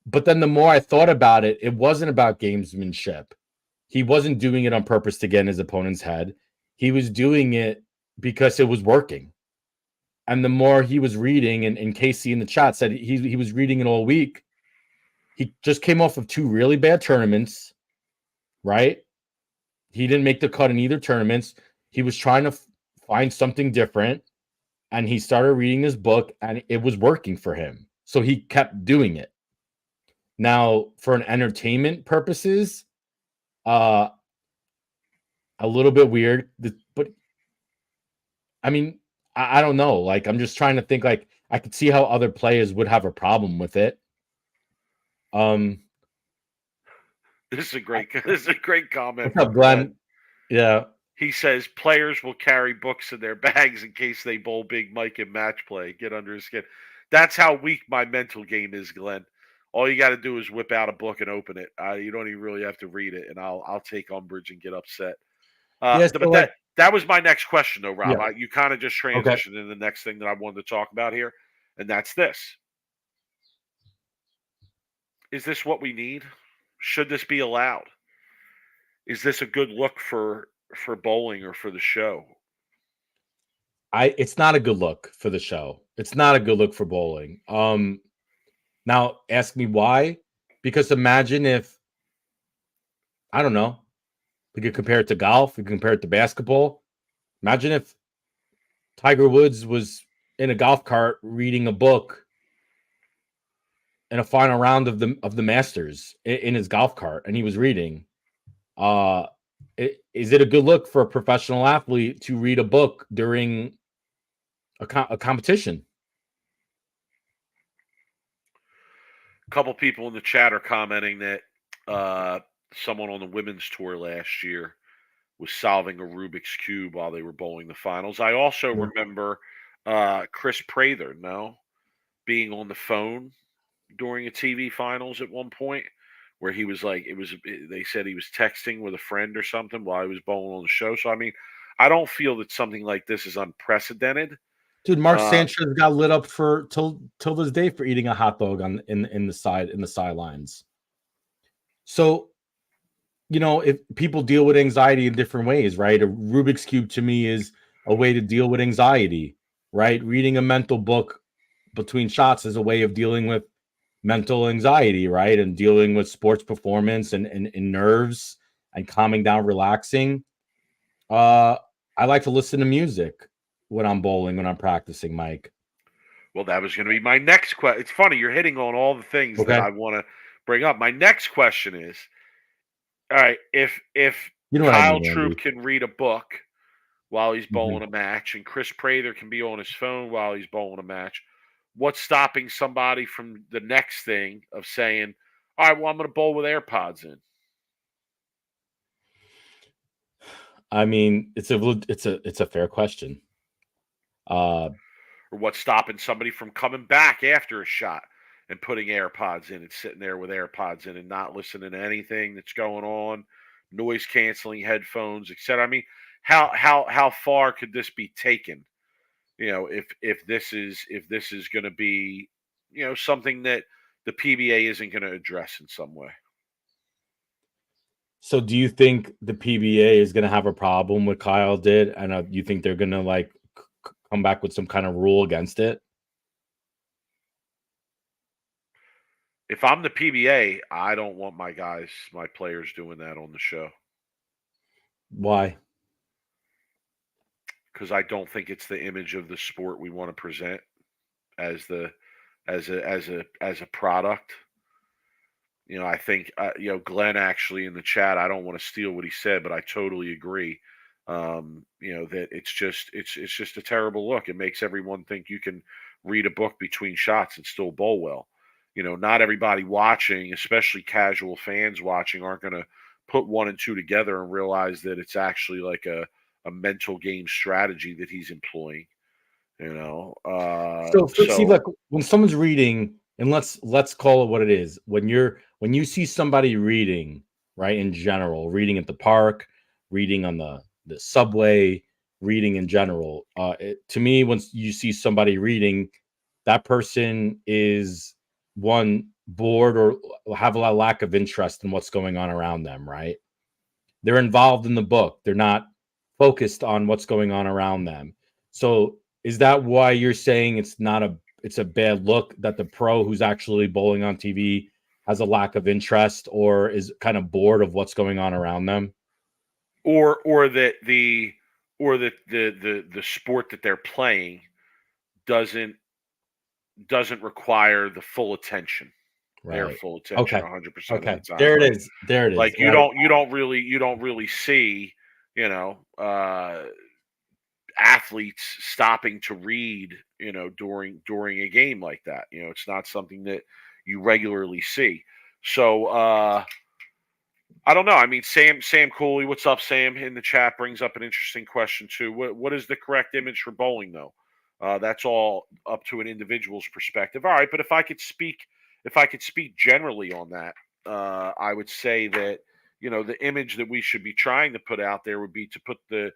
But then the more I thought about it, it wasn't about gamesmanship. He wasn't doing it on purpose to get in his opponent's head. He was doing it because it was working. And the more he was reading, and Casey in the chat said he was reading it all week. He just came off of 2 really bad tournaments, right? He didn't make the cut in either tournaments. He was trying to find something different, and he started reading this book, and it was working for him. So he kept doing it. Now, for an entertainment purposes, a little bit weird, but I mean, I don't know. Like, I'm just trying to think. Like, I could see how other players would have a problem with it. This is a great comment. What's up, Glenn? Yeah. He says players will carry books in their bags in case they bowl Big Mike in match play, get under his skin. That's how weak my mental game is, Glenn. All you got to do is whip out a book and open it. You don't even really have to read it, and I'll take umbrage and get upset. Yeah, so But that was my next question, though, Rob. Yeah. You kind of just transitioned into the next thing that I wanted to talk about here, and that's this. Is this what we need? Should this be allowed? Is this a good look for bowling or for the show? It's not a good look for the show. It's not a good look for bowling. Now ask me why. Because imagine if, I don't know, we could compare it to golf, we could compare it to basketball. Imagine if Tiger Woods was in a golf cart reading a book in a final round of the Masters in his golf cart, and he was reading. Is it a good look for a professional athlete to read a book during a competition? A couple people in the chat are commenting that someone on the women's tour last year was solving a Rubik's Cube while they were bowling the finals. I also remember Chris Prather, being on the phone during a TV finals at one point, where he was like, they said he was texting with a friend or something while he was bowling on the show. So, I mean, I don't feel that something like this is unprecedented. Dude, Mark Sanchez got lit up for till this day for eating a hot dog in the sidelines. So, if people deal with anxiety in different ways, right? A Rubik's Cube to me is a way to deal with anxiety, right? Reading a mental book between shots is a way of dealing with mental anxiety, right? And dealing with sports performance and nerves and calming down, relaxing. I like to listen to music when I'm bowling, when I'm practicing, Mike. Well, that was going to be my next question. It's funny, you're hitting on all the things that I want to bring up. My next question is, all right, if Kyle Troop can read a book while he's bowling a match, and Chris Prather can be on his phone while he's bowling a match, what's stopping somebody from the next thing of saying, all right, well, I'm going to bowl with AirPods in? I mean, it's a fair question. Or what's stopping somebody from coming back after a shot and putting AirPods in and sitting there with AirPods in and not listening to anything that's going on, noise canceling headphones, etc. I mean, how far could this be taken? If this is going to be, something that the PBA isn't going to address in some way. So do you think the PBA is going to have a problem with Kyle did, and you think they're going to come back with some kind of rule against it? If I'm the PBA, I don't want my players doing that on the show. Why? Because I don't think it's the image of the sport we want to present as a product. I think Glenn actually in the chat. I don't want to steal what he said, but I totally agree. That it's just a terrible look. It makes everyone think you can read a book between shots and still bowl well. Not everybody watching, especially casual fans watching, aren't going to put one and two together and realize that it's actually like a mental game strategy that he's employing. See, look, when someone's reading, and let's call it what it is. When you see somebody reading, right, in general, reading at the park, reading on the subway, reading in general, to me, once you see somebody reading, that person is one bored or have a lot of lack of interest in what's going on around them, right? They're involved in the book. They're not focused on what's going on around them. So is that why you're saying it's a bad look that the pro who's actually bowling on TV has a lack of interest or is kind of bored of what's going on around them? Or that the sport that they're playing doesn't require the full attention. Right. Their full attention 100% of the time. There it is. There it is. Like you don't really see, athletes stopping to read, during a game like that. It's not something that you regularly see. So I don't know. I mean, Sam Cooley, what's up, Sam? In the chat brings up an interesting question too. What is the correct image for bowling though? That's all up to an individual's perspective. All right, but if I could speak generally on that, I would say that the image that we should be trying to put out there would be to put the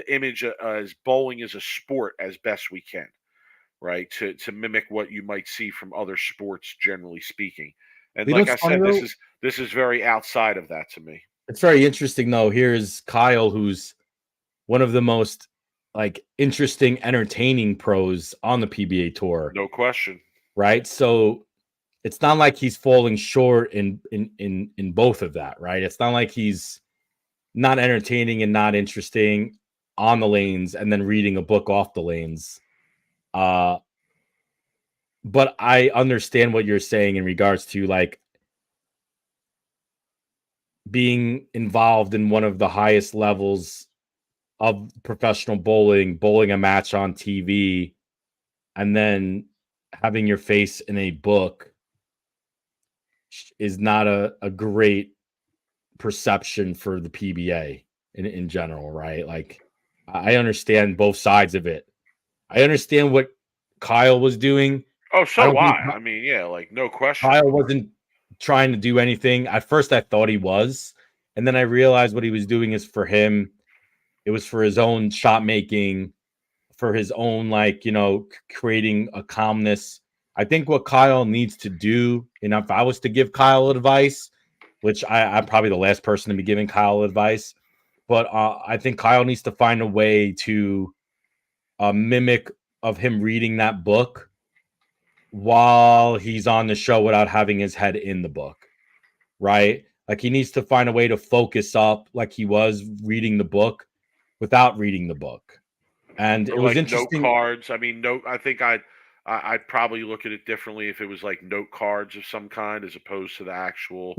image as bowling as a sport as best we can, right? To mimic what you might see from other sports, generally speaking. And like I said, this is very outside of that to me. It's very interesting though. Here's Kyle, who's one of the most interesting, entertaining pros on the PBA tour. No question. Right. So it's not like he's falling short in both of that, right? It's not like he's not entertaining and not interesting on the lanes and then reading a book off the lanes. But I understand what you're saying in regards to being involved in one of the highest levels of professional bowling a match on TV, and then having your face in a book is not a great perception for the PBA in general, right? I understand both sides of it. I understand what Kyle was doing. Oh, so do I. I mean, yeah, no question. Kyle wasn't trying to do anything. At first I thought he was, and then I realized what he was doing is for him. It was for his own shot making, for his own creating a calmness. I think what Kyle needs to do, and if I was to give Kyle advice, which I'm probably the last person to be giving Kyle advice, but I think Kyle needs to find a way to mimic of him reading that book while he's on the show without having his head in the book, right? He needs to find a way to focus up like he was reading the book without reading the book. And it was interesting. Note cards. I mean, I think I'd probably look at it differently if it was note cards of some kind as opposed to the actual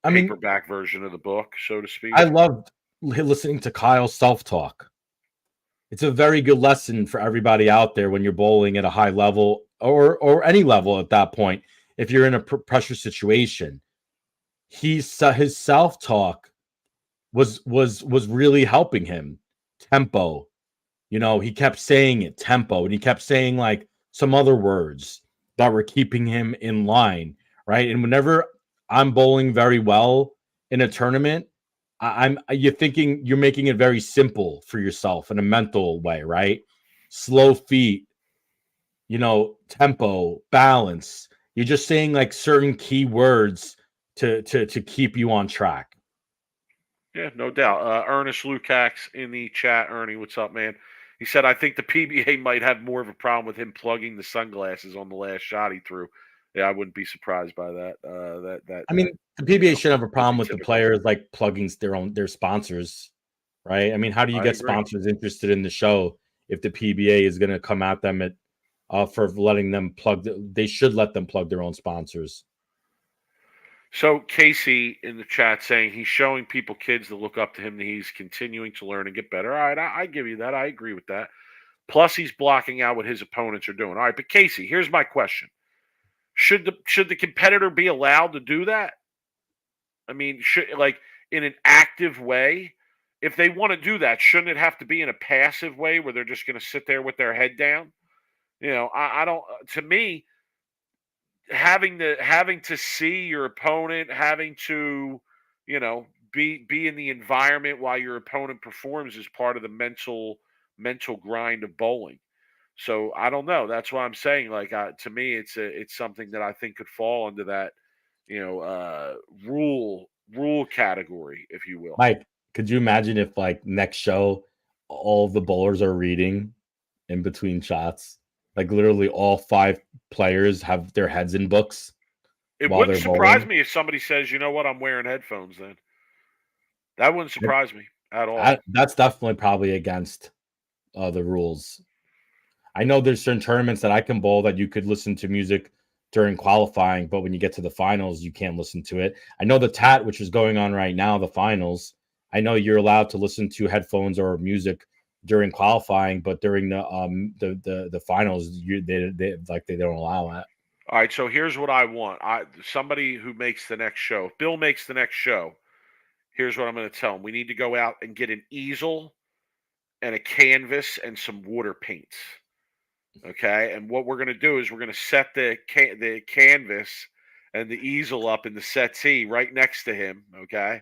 paperback version of the book, so to speak. I loved listening to Kyle's self-talk. It's a very good lesson for everybody out there when you're bowling at a high level or any level at that point. If you're in a pressure situation, his self-talk was really helping him. Tempo. He kept saying it, tempo, and he kept saying some other words that were keeping him in line, right? And whenever I'm bowling very well in a tournament, you're making it very simple for yourself in a mental way, right? Slow feet, tempo, balance. You're just saying certain key words to keep you on track. Yeah, no doubt. Ernest Lukacs in the chat. Ernie, what's up, man? He said, I think the PBA might have more of a problem with him plugging the sunglasses on the last shot he threw. Yeah, I wouldn't be surprised by that. The PBA should have a problem with the players plugging their sponsors, right? I mean, how do you get sponsors interested in the show if the PBA is going to come at them for letting them plug? They should let them plug their own sponsors. So Casey in the chat saying he's showing kids that look up to him that he's continuing to learn and get better. All right, I give you that. I agree with that. Plus, he's blocking out what his opponents are doing. All right, but Casey, here's my question: should the competitor be allowed to do that? I mean, should in an active way? If they want to do that, shouldn't it have to be in a passive way where they're just going to sit there with their head down? I don't. To me, having to see your opponent, having to, be in the environment while your opponent performs is part of the mental grind of bowling. So I don't know. That's why I'm saying, to me, it's something that I think could fall under that, rule category, if you will. Mike, could you imagine if next show all of the bowlers are reading in between shots? Like literally all 5 players have their heads in books. It wouldn't surprise me if somebody says, you know what, I'm wearing headphones then. That wouldn't surprise me at all. That's definitely probably against the rules. I know there's certain tournaments that I can bowl that you could listen to music during qualifying, but when you get to the finals, you can't listen to it. I know the TAT, which is going on right now, the finals, I know you're allowed to listen to headphones or music during qualifying, but during the finals, they don't allow that. All right, so here's what I want. Somebody who makes the next show. If Bill makes the next show, here's what I'm going to tell him. We need to go out and get an easel and a canvas and some water paints. Okay, and what we're going to do is we're going to set the canvas and the easel up in the settee right next to him. Okay,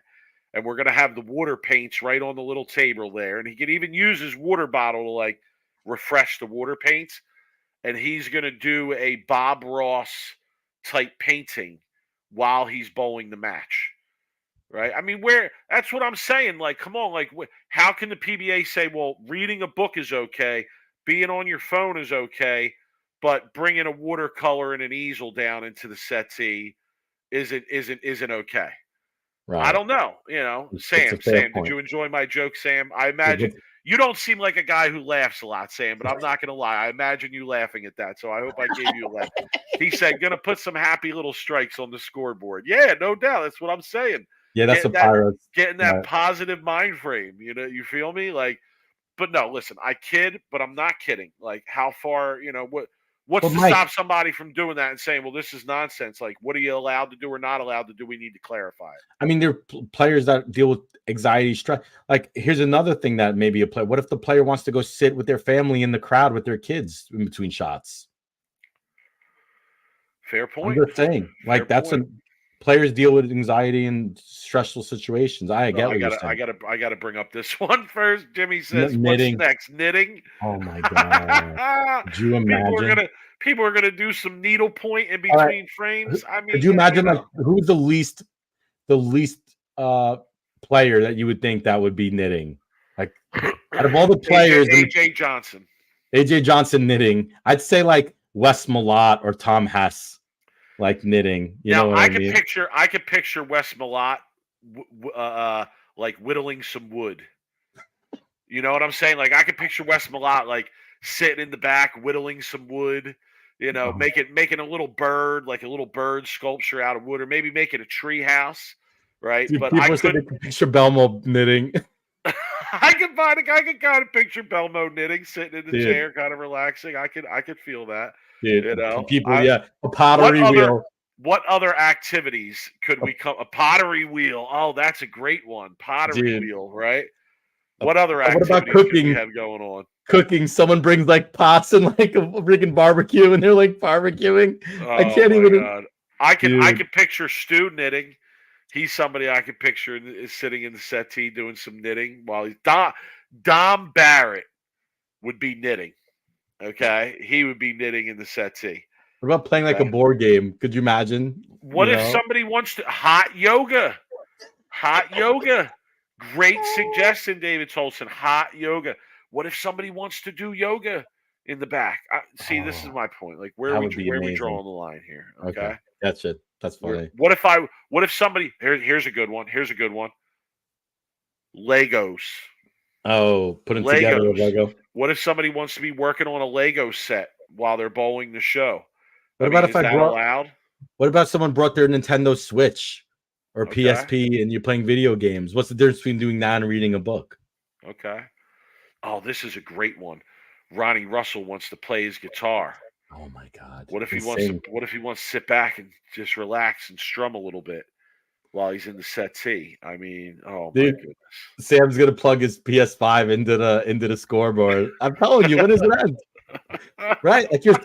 and we're going to have the water paints right on the little table there, and he can even use his water bottle to refresh the water paints. And he's going to do a Bob Ross type painting while he's bowling the match. Right? I mean, that's what I'm saying. Come on, how can the PBA say, well, reading a book is okay, being on your phone is okay, but bringing a watercolor and an easel down into the settee isn't okay? Right. I don't know. Sam, did you enjoy my joke, Sam? I imagine you don't seem like a guy who laughs a lot, Sam, but I'm not going to lie. I imagine you laughing at that, so I hope I gave you a laugh. He said, going to put some happy little strikes on the scoreboard. Yeah, no doubt. That's what I'm saying. Yeah, that's the Pirates. Getting that positive mind frame. You feel me? But no, listen, I kid, but I'm not kidding. How far, what's to stop somebody from doing that and saying, well, this is nonsense? What are you allowed to do or not allowed to do? We need to clarify it. I mean, there are players that deal with anxiety, stress. Here's another thing that maybe a player, what if the player wants to go sit with their family in the crowd with their kids in between shots? Fair point. I'm just saying, players deal with anxiety and stressful situations. I get what you're saying. I gotta bring up this one first. Jimmy says, knitting. What's next? Knitting. Oh my god. Could you imagine? People are gonna do some needle point in between frames. I mean, could you imagine who's the least player that you would think that would be knitting? Out of all the players, AJ Johnson. AJ Johnson knitting. I'd say Wes Malott or Tom Hess. Knitting, know what I mean? I could picture Wes Malott, whittling some wood. You know what I'm saying? I could picture Wes Malott sitting in the back whittling some wood. Making a little bird, a little bird sculpture out of wood, or maybe making a tree house, right? Dude, but I could picture Belmo knitting. I can kind of picture Belmo knitting, sitting in the chair, kind of relaxing. I could feel that. Dude, people, a pottery wheel. What other activities could we come? A pottery wheel. Oh, that's a great one. Pottery wheel, right? What other activities what about cooking? Could we have going on? Cooking. Someone brings pots and a freaking barbecue, and they're barbecuing. Oh, I can't even. God. I can picture Stu knitting. He's somebody I could picture is sitting in the settee doing some knitting while he's Dom Barrett would be knitting. Okay, he would be knitting in the settee. What about playing a board game? Could you imagine? What if somebody wants to hot yoga? Hot yoga. Great suggestion, David Tolson. Hot yoga. What if somebody wants to do yoga in the back? This is my point. Where are we drawing the line here? Okay. That's it. That's funny. What if somebody here's a good one. Here's a good one. Legos. Oh, putting together a Lego. What if somebody wants to be working on a Lego set while they're bowling the show? What about if I grow allowed? What about someone brought their Nintendo Switch or Okay. PSP and you're playing video games? What's the difference between doing that and reading a book? Okay. Oh, this is a great one. Ronnie Russell wants to play his guitar. Oh my God. What if he Insane. wants to sit back and just relax and strum a little bit while he's in the settee? I mean, oh my Dude, goodness. Sam's gonna plug his PS5 into the scoreboard. I'm telling you, when is it end? Right? Like yo,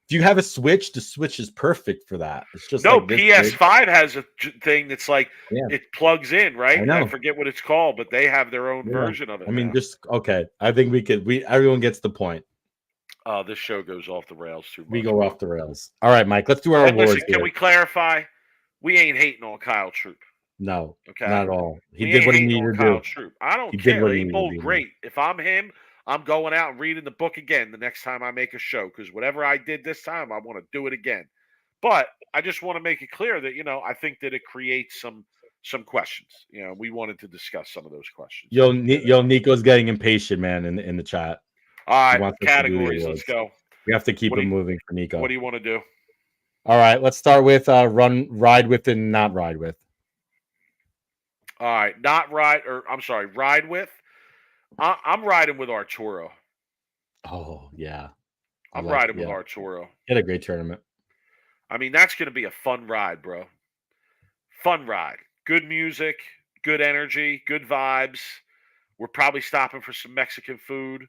do you have a Switch? The Switch is perfect for that. It's just No, like this PS5 has a thing that's like Yeah. it plugs in, right? I know. forget what it's called, but they have their own Yeah. version of it. I mean, now. just okay. I think everyone gets the point. This show goes off the rails too much. We go off the rails. All right, Mike. Let's do our And awards. listen, can we clarify? We ain't hating on Kyle Troop. No, Okay, not at all. He We did ain't what he hating needed on to Kyle do. Troop. I don't He did care. what he He needed bowled to do. great. If I'm him, I'm going out and reading the book again the next time I make a show because whatever I did this time, I want to do it again. But I just want to make it clear that I think that it creates some questions. We wanted to discuss some of those questions. Yo, Nico's getting impatient, man, in the chat. All He right, wants us to do the categories. awards. Let's go. We have to keep What it do you- moving for Nico. What do you want to do? All right, let's start with ride with and not ride with. All right, ride with. I'm riding with Arturo. Oh yeah, I'm riding with Arturo. He had a great tournament. I mean, that's going to be a fun ride, bro. Fun ride. Good music, good energy, good vibes. We're probably stopping for some Mexican food.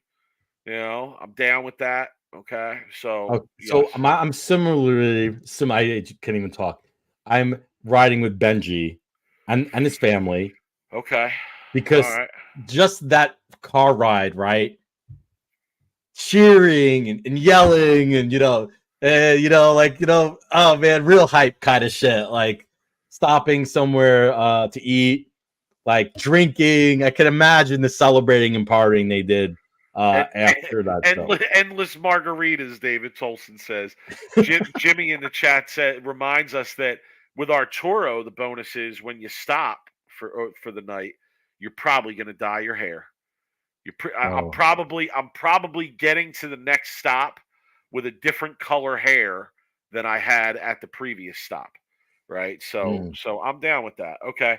I'm down with that. Okay, so So yes. I'm similarly. I can't even talk. I'm riding with Benji and his family Okay, because all right. just that car ride, right? Cheering and yelling and oh man, real hype kind of shit. Like stopping somewhere to eat, like drinking. I can imagine the celebrating and partying they did after that show. Endless margaritas, David Tolson says. Jimmy in the chat reminds us that with Arturo, the bonus is when you stop for the night, you're probably going to dye your hair. I'm probably getting to the next stop with a different color hair than I had at the previous stop, right? So I'm down with that. Okay.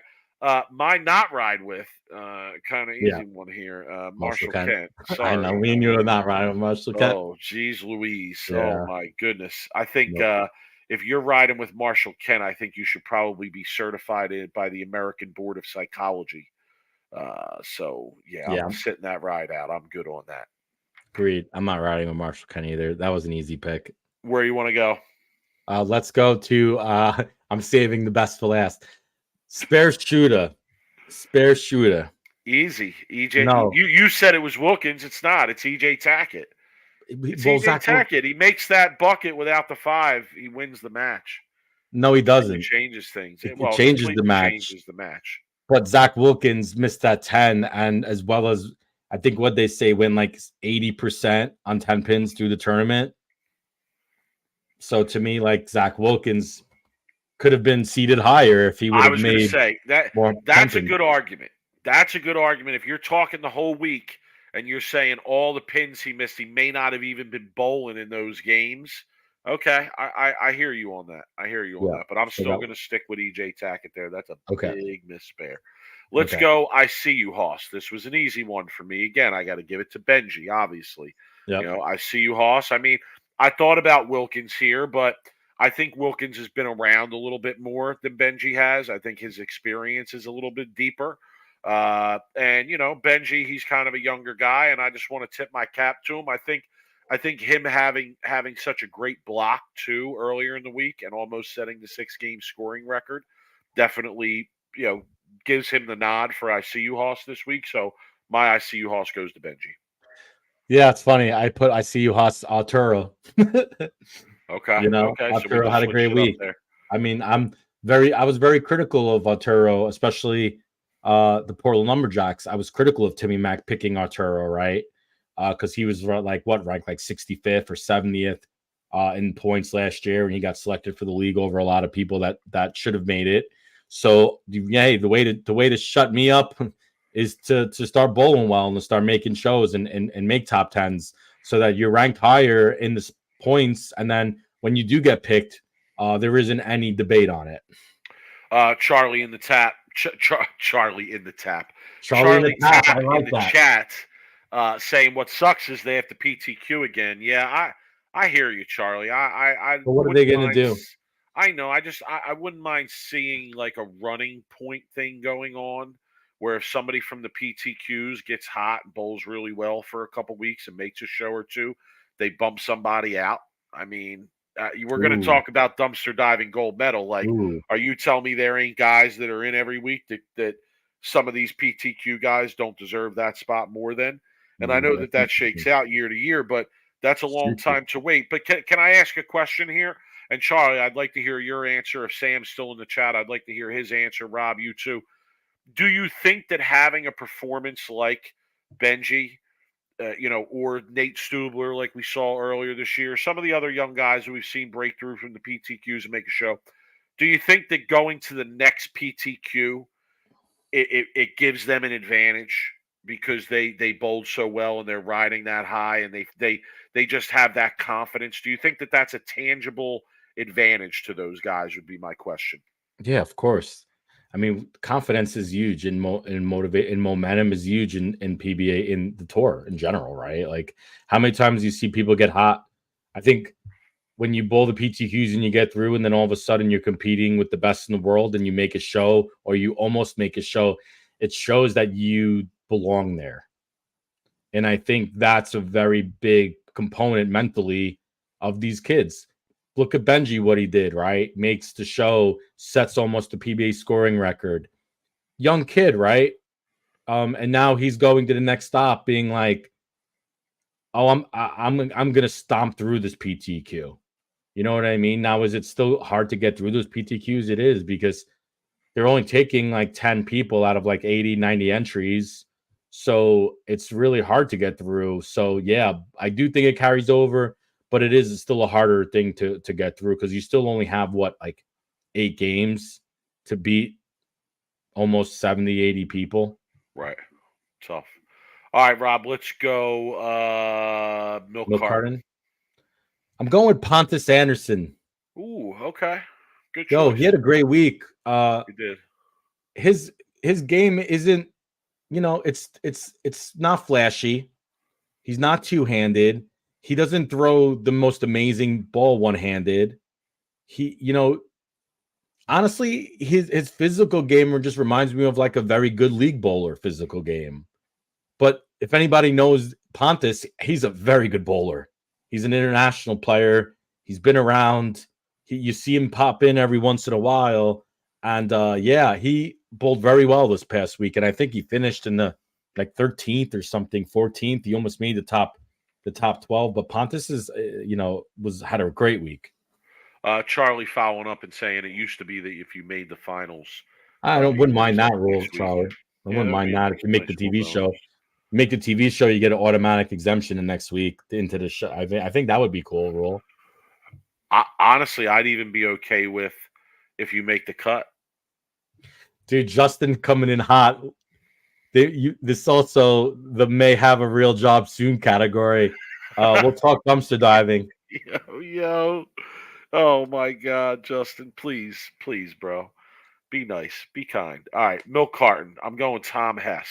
My not ride with, kind of easy one here. Marshall Kent. Sorry. I know, me and you are not riding with Marshall Kent. Oh, geez, Louise. Yeah. Oh, my goodness. I think if you're riding with Marshall Kent, I think you should probably be certified by the American Board of Psychology. I'm sitting that ride out. I'm good on that. Agreed. I'm not riding with Marshall Kent either. That was an easy pick. Where you want to go? Let's go to I'm saving the best for last. Spare shooter. Easy. EJ. No. You said it was Wilkins. It's not. It's EJ Tackett. It's EJ Tackett. He makes that bucket without the 5. He wins the match. No, he doesn't. It changes things. It changes the match. But Zach Wilkins missed that 10, and as well as I think what they say win like 80% on 10 pins through the tournament. So to me, like Zach Wilkins could have been seated higher if he would have made. I was going to say that's a good argument. That's a good argument. If you're talking the whole week and you're saying all the pins he missed, he may not have even been bowling in those games. Okay, I hear you on that. That. But I'm still going to stick with EJ Tackett there. That's a big misspare. Let's go. I see you, Hoss. This was an easy one for me. Again, I got to give it to Benji, obviously. Yep. I see you, Hoss. I mean, I thought about Wilkins here, but I think Wilkins has been around a little bit more than Benji has. I think his experience is a little bit deeper. And Benji, he's kind of a younger guy, and I just want to tip my cap to him. I think him having such a great block too earlier in the week and almost setting the 6-game scoring record definitely gives him the nod for ICU Hoss this week. So my ICU Hoss goes to Benji. Yeah, it's funny. I put ICU Hoss Arturo. Okay. Arturo had a great week. I mean, I was very critical of Arturo, especially the Portland Lumberjacks. I was critical of Timmy Mack picking Arturo, right? Because he was ranked like 65th or 70th in points last year, and he got selected for the league over a lot of people that should have made it. So yeah, the way to shut me up is to start bowling well and to start making shows and make top 10s so that you're ranked higher in the points, and then when you do get picked, there isn't any debate on it. Charlie in the tap. Charlie in the tap. Charlie in the tap. I in like the that. chat saying what sucks is they have to PTQ again. Yeah, I hear you, Charlie. I But what are they going to do? I know. I wouldn't mind seeing like a running point thing going on where if somebody from the PTQs gets hot and bowls really well for a couple weeks and makes a show or two, they bump somebody out. I mean, you were going to talk about dumpster diving gold medal. Like, are you telling me there ain't guys that are in every week that some of these PTQ guys don't deserve that spot more than? And I know that shakes out year to year, but that's a long time to wait. But can I ask a question here? And Charlie, I'd like to hear your answer. If Sam's still in the chat, I'd like to hear his answer. Rob, you too. Do you think that having a performance like Benji, or Nate Stubler, like we saw earlier this year, some of the other young guys who we've seen break through from the PTQs and make a show, do you think that going to the next PTQ, it gives them an advantage because they bowled so well and they're riding that high and they just have that confidence? Do you think that that's a tangible advantage to those guys would be my question. Yeah, of course. I mean, confidence is huge and momentum is huge in PBA, in the tour in general, right? Like, how many times do you see people get hot? I think when you bowl the PTQs and you get through and then all of a sudden you're competing with the best in the world and you make a show, or you almost make a show, it shows that you belong there. And I think that's a very big component mentally of these kids. Look at Benji, what he did, right? Makes the show, sets almost the PBA scoring record. Young kid, right? And now he's going to the next stop being like, oh, I'm gonna stomp through this PTQ. You know what I mean? Now, is it still hard to get through those PTQs? It is, because they're only taking like 10 people out of like 80, 90 entries. So it's really hard to get through. So yeah, I do think it carries over, but it is still a harder thing to get through, because you still only have like 8 games to beat almost 70, 80 people. Right. Tough. All right, Rob, let's go Milk Carton. I'm going with Pontus Anderson. Ooh, okay. Good choice. Yo, he had a great week. He did. His game isn't, it's not flashy. He's not two-handed. He doesn't throw the most amazing ball one-handed. He, honestly, his physical game just reminds me of like a very good league bowler physical game. But if anybody knows Pontus, he's a very good bowler. He's an international player. He's been around. You see him pop in every once in a while. And he bowled very well this past week. And I think he finished in the like 13th or something, 14th. He almost made the top 12. But Pontus is, had a great week. Charlie following up and saying it used to be that if you made the finals, wouldn't mind that rule, Charlie. I wouldn't mind that if you make the TV show. Make the TV show, you get an automatic exemption the next week into the show. I think that would be cool, rule. Honestly, I'd even be okay with if you make the cut. Dude, Justin coming in hot. This also the may have a real job soon category. We'll talk dumpster diving. Yo. Oh my God, Justin, please, bro. Be nice. Be kind. All right, Milk Carton. I'm going Tom Hess.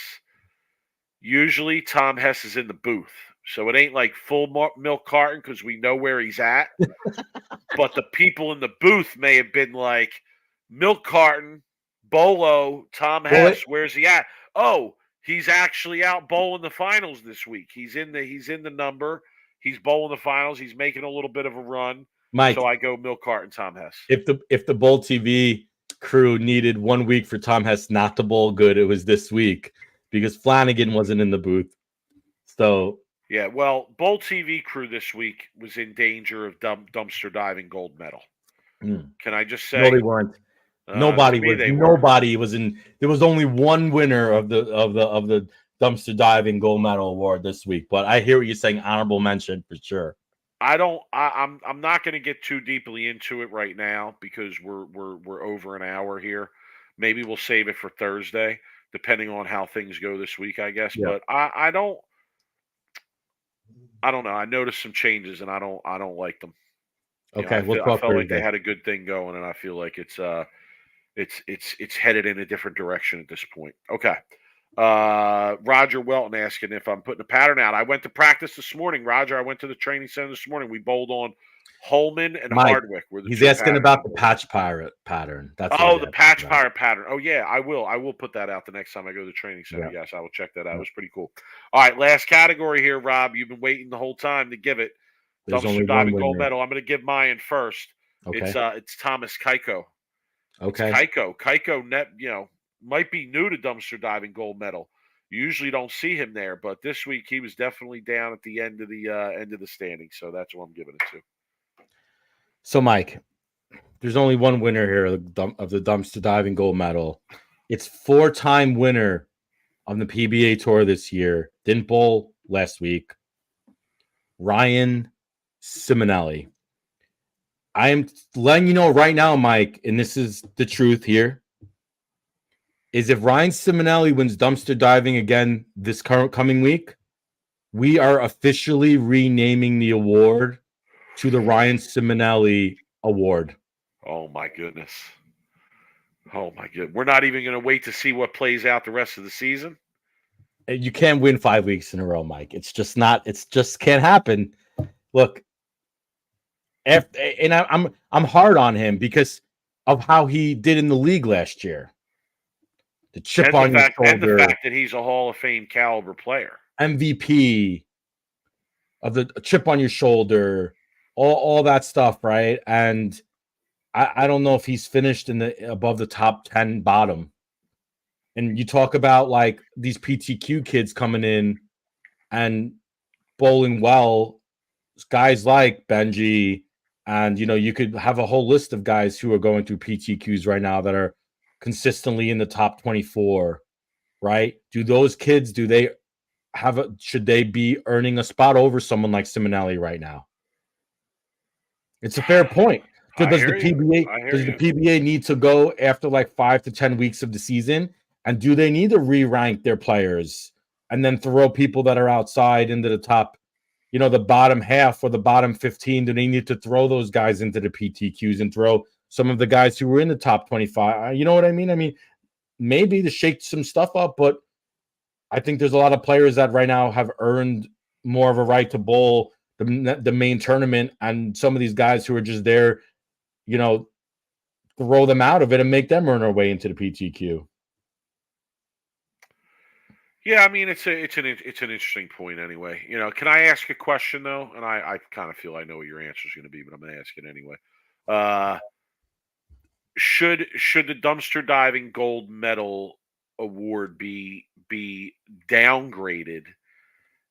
Usually Tom Hess is in the booth, so it ain't like full Milk Carton because we know where he's at. But the people in the booth may have been like, Milk Carton, Bolo, Tom Hess, where's he at? Oh, he's actually out bowling the finals this week. He's in the number. He's bowling the finals. He's making a little bit of a run. Mike, so I go Milk Carton, Tom Hess. If the Bowl TV crew needed 1 week for Tom Hess not to bowl good, it was this week, because Flanagan wasn't in the booth. So yeah, well, Bowl TV crew this week was in danger of dumpster diving gold medal. Can I just say? No, they weren't. Nobody was in. There was only one winner of the dumpster diving gold medal award this week. But I hear what you're saying. Honorable mention for sure. I'm not going to get too deeply into it right now because we're over an hour here. Maybe we'll save it for Thursday, depending on how things go this week, I guess. Yeah. But I don't know. I noticed some changes and I don't like them. Okay, I we'll felt talk like they Thursday. had a good thing going, and I feel like it's headed in a different direction at this point. Okay. Roger Welton asking if I'm putting a pattern out. I went to practice this morning, Roger. I went to the training center this morning. We bowled on Holman and Mike, Hardwick were the he's two asking patterns. about the patch pirate pattern. That's what Oh, he's the asking patch about. pirate pattern. Oh yeah, I will. I will put that out the next time I go to the training center. Yeah. Yes, I will check that out. Yeah. It was pretty cool. All right, last category here, Rob. You've been waiting the whole time to give it. There's Dumpster only one diving gold winner. medal. I'm going to give mine first. Okay. It's Thomas Keiko. Okay. It's Keiko. Keiko might be new to dumpster diving gold medal. You usually don't see him there, but this week he was definitely down at the end of the standings. So that's what I'm giving it to. So, Mike, there's only one winner here of the dumpster diving gold medal. It's 4-time winner on the PBA tour this year. Didn't bowl last week. Ryan Simonelli. I am letting you know right now, Mike, and this is the truth here, is if Ryan Simonelli wins dumpster diving again this coming week, we are officially renaming the award to the Ryan Simonelli Award. Oh my goodness. Oh my goodness. We're not even going to wait to see what plays out the rest of the season. You can't win 5 weeks in a row, Mike. It's just can't happen. Look, I'm hard on him because of how he did in the league last year. The chip on your shoulder, and the fact that he's a Hall of Fame caliber player, MVP, of the chip on your shoulder, all that stuff, right? And I don't know if he's finished above the top 10 bottom. And you talk about like these PTQ kids coming in and bowling well, guys like Benji, and you could have a whole list of guys who are going through PTQs right now that are consistently in the top 24, right? Do those kids, should they be earning a spot over someone like Simonelli right now? It's a fair point. Does the PBA need to go after like 5 to 10 weeks of the season? And do they need to re-rank their players and then throw people that are outside into the top, the bottom half or the bottom 15? Do they need to throw those guys into the PTQs and throw some of the guys who were in the top 25? You know what I mean? I mean, maybe to shake some stuff up, but I think there's a lot of players that right now have earned more of a right to bowl the main tournament, and some of these guys who are just there, throw them out of it and make them earn their way into the PTQ. Yeah, I mean it's an interesting point anyway. Can I ask a question though? And I kind of feel I know what your answer is going to be, but I'm going to ask it anyway. Should the dumpster diving gold medal award be downgraded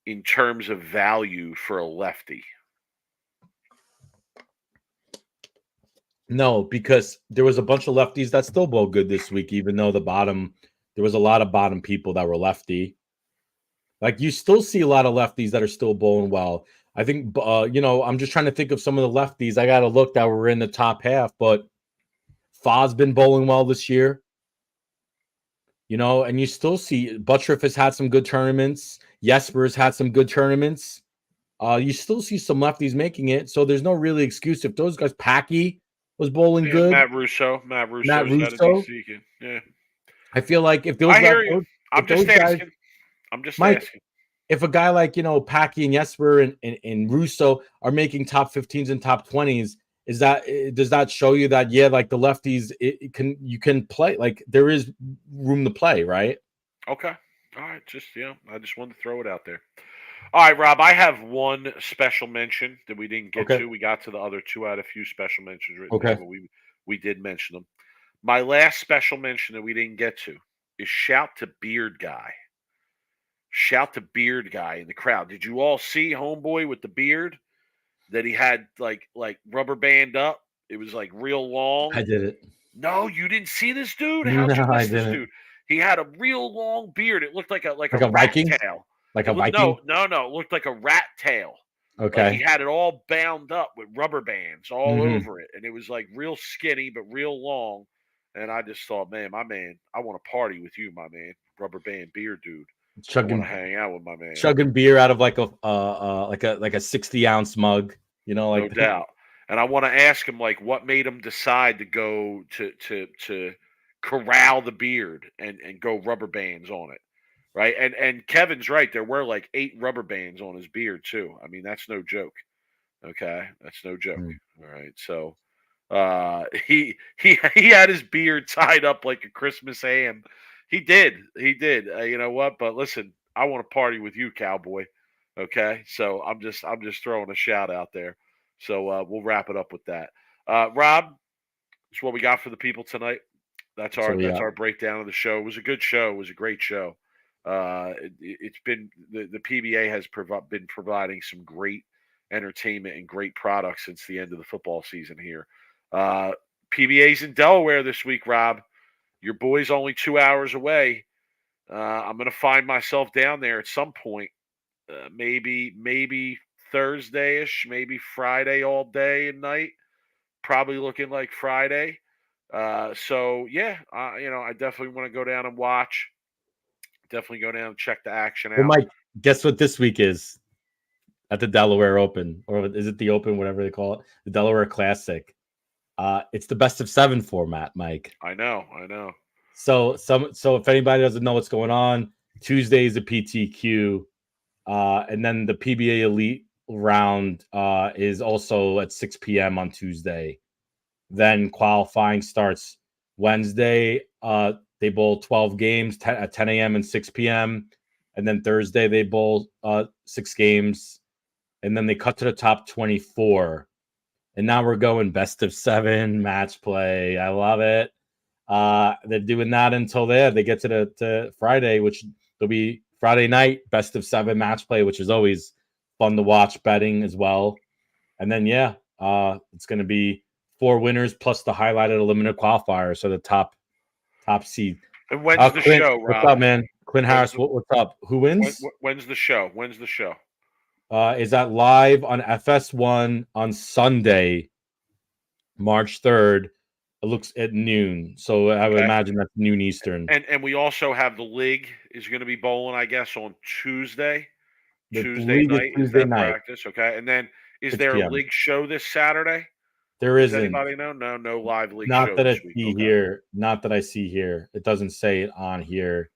in terms of value for a lefty? No, because there was a bunch of lefties that still bowled good this week, even though there was a lot of bottom people that were lefty. Like you still see a lot of lefties that are still bowling well. I think, I'm just trying to think of some of the lefties. I got to look that were in the top half, but Fa's been bowling well this year. And you still see Buttriff has had some good tournaments. Jesper's had some good tournaments. You still see some lefties making it, so there's no really excuse if those guys. Packy was bowling good. Matt Russo. Yeah. I feel like if those I'm just asking. If a guy like Packy and Jesper and Russo are making top 15s and top 20s, does that show you that like the lefties you can play, like there is room to play, right? Okay. All right. I just wanted to throw it out there. All right, Rob, I have one special mention that we didn't get to. We got to the other two. I had a few special mentions written down, but we did mention them. My last special mention that we didn't get to is shout to Beard Guy. Shout to Beard Guy in the crowd. Did you all see Homeboy with the beard that he had like rubber band up? It was like real long. I did it. No, you didn't see this dude? How'd you miss this dude? He had a real long beard. It looked like a rat Viking tail. Like a Viking? No. It looked like a rat tail. Okay. Like he had it all bound up with rubber bands all over it. And it was like real skinny, but real long. And I just thought, man, my man, I want to party with you, my man. Rubber band beard dude. I want to hang out with my man. Chugging beer out of like a 60-ounce mug. No doubt. And I want to ask him, like, what made him decide to go to corral the beard and go rubber bands on it, right? And Kevin's right. There were like 8 rubber bands on his beard too. I mean, that's no joke. Okay, that's no joke. Mm. All right, so he had his beard tied up like a Christmas ham. He did. You know what? But listen, I want to party with you, cowboy. Okay, so I'm just throwing a shout out there. So we'll wrap it up with that. Rob, that's what we got for the people tonight. That's So that's yeah, our breakdown of the show. It was a good show. It was a great show. It's been the PBA has been providing some great entertainment and great products since the end of the football season here. PBA's in Delaware this week, Rob. Your boy's only 2 hours away. I'm going to find myself down there at some point. Maybe Thursday-ish, maybe Friday all day and night. Probably looking like Friday. So yeah, I definitely want to go down and watch. Definitely go down and check the action well, out. Mike, guess what this week is at the Delaware Open, or is it the Open, whatever they call it, the Delaware Classic? It's the best of 7 format, Mike. I know. So if anybody doesn't know what's going on, Tuesday is a PTQ, and then the PBA Elite round is also at 6 p.m. on Tuesday. Then qualifying starts Wednesday. They bowl 12 games at 10 a.m. and 6 p.m. And then Thursday they bowl 6 games, and then they cut to the top 24. And now we're going best of 7 match play. I love it. They're doing that until they get to Friday, which will be Friday night best of 7 match play, which is always fun to watch betting as well. And then it's going to be 4 winners plus the highlighted eliminated qualifier, so the top seed. And when's the Clint, show, Rob? what's up, man? Clint Harris, what's up? Who wins? When's the show? Is that live on FS1 on Sunday, March 3rd? It looks at noon, so I would imagine that's noon Eastern. And we also have the league is going to be bowling, I guess, on Tuesday. Tuesday night. Tuesday night practice. Okay, and then is there a league show this Saturday? There isn't. Does anybody know? No live league Not show that I this week. see here. Not that I see here. It doesn't say it on here.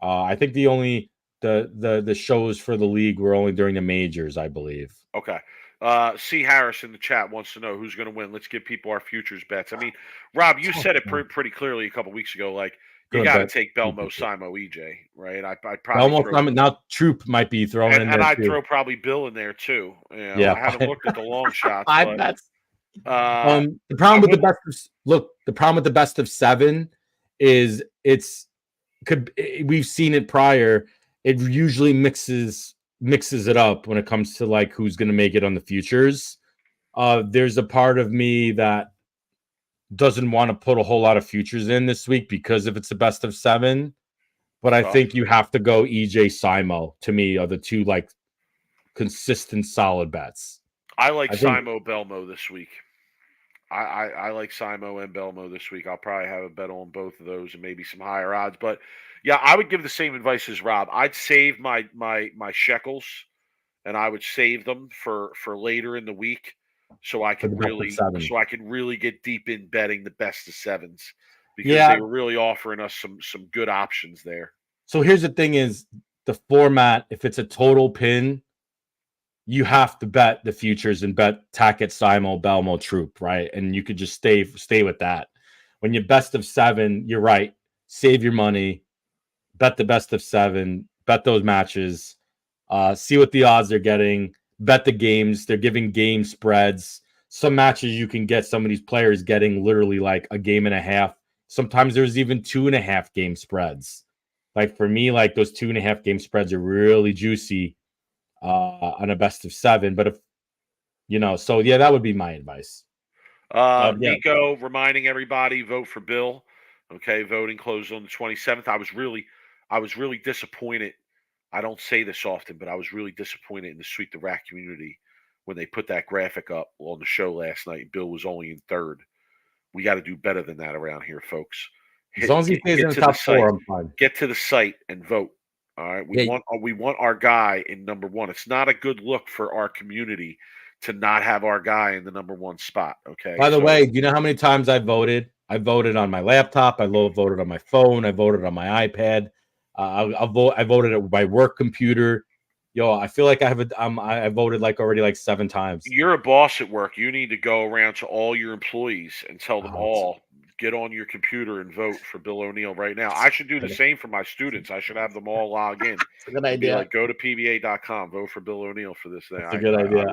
I think the shows for the league were only during the majors, I believe. Okay. C. Harris in the chat wants to know who's going to win. Let's give people our futures bets. I mean, Rob, you said it pretty clearly a couple weeks ago. Like, you got to take Belmo, Simo, EJ, right? I probably Belmo, now Troop might be thrown in there, and I'd too. throw probably Bill in there too. Yeah, I haven't looked at the long shots. The problem with the best of 7 is we've seen it prior. It usually mixes it up when it comes to like who's going to make it on the futures. There's a part of me that doesn't want to put a whole lot of futures in this week because if it's the best of 7, but I think you have to go EJ, Simo. To me, are the 2 like consistent solid bets. I like Simo Belmo this week. I like Simo and Belmo this week. I'll probably have a bet on both of those and maybe some higher odds. But yeah, I would give the same advice as Rob. I'd save my shekels and I would save them for later in the week so I can really get deep in betting the best of 7s because they were really offering us some good options there. So here's the thing: is the format. If it's a total pin, you have to bet the futures and bet Tackett, Simo, Belmo, Troop, right? And you could just stay with that. When you best of 7, you're right. Save your money, bet the best of 7, bet those matches, see what the odds are getting, bet the games. They're giving game spreads. Some matches you can get some of these players getting literally like a game and a half. Sometimes there's even 2.5 game spreads. Like for me, like those 2.5 game spreads are really juicy on a best of 7. But if so that would be my advice. Nico reminding everybody, vote for Bill. Okay, voting closed on the 27th. I was really disappointed. I don't say this often, but I was really disappointed in the Sweep the Rack community when they put that graphic up on the show last night. Bill was only in 3rd. We got to do better than that around here, folks. As long as he stays in the top 4, I'm fine. Get to the site and vote. All right, we want our guy in number 1. It's not a good look for our community to not have our guy in the number one spot. Okay. By the way, do you know how many times I voted? I voted on my laptop. I voted on my phone. I voted on my iPad. I voted at my work computer. Yo, I feel like I voted like already like 7 times. You're a boss at work. You need to go around to all your employees and tell them all, get on your computer and vote for Bill O'Neill right now. I should do the same for my students. I should have them all log in. It's a good idea. Be like, go to PBA.com, vote for Bill O'Neill for this thing. That's a good idea.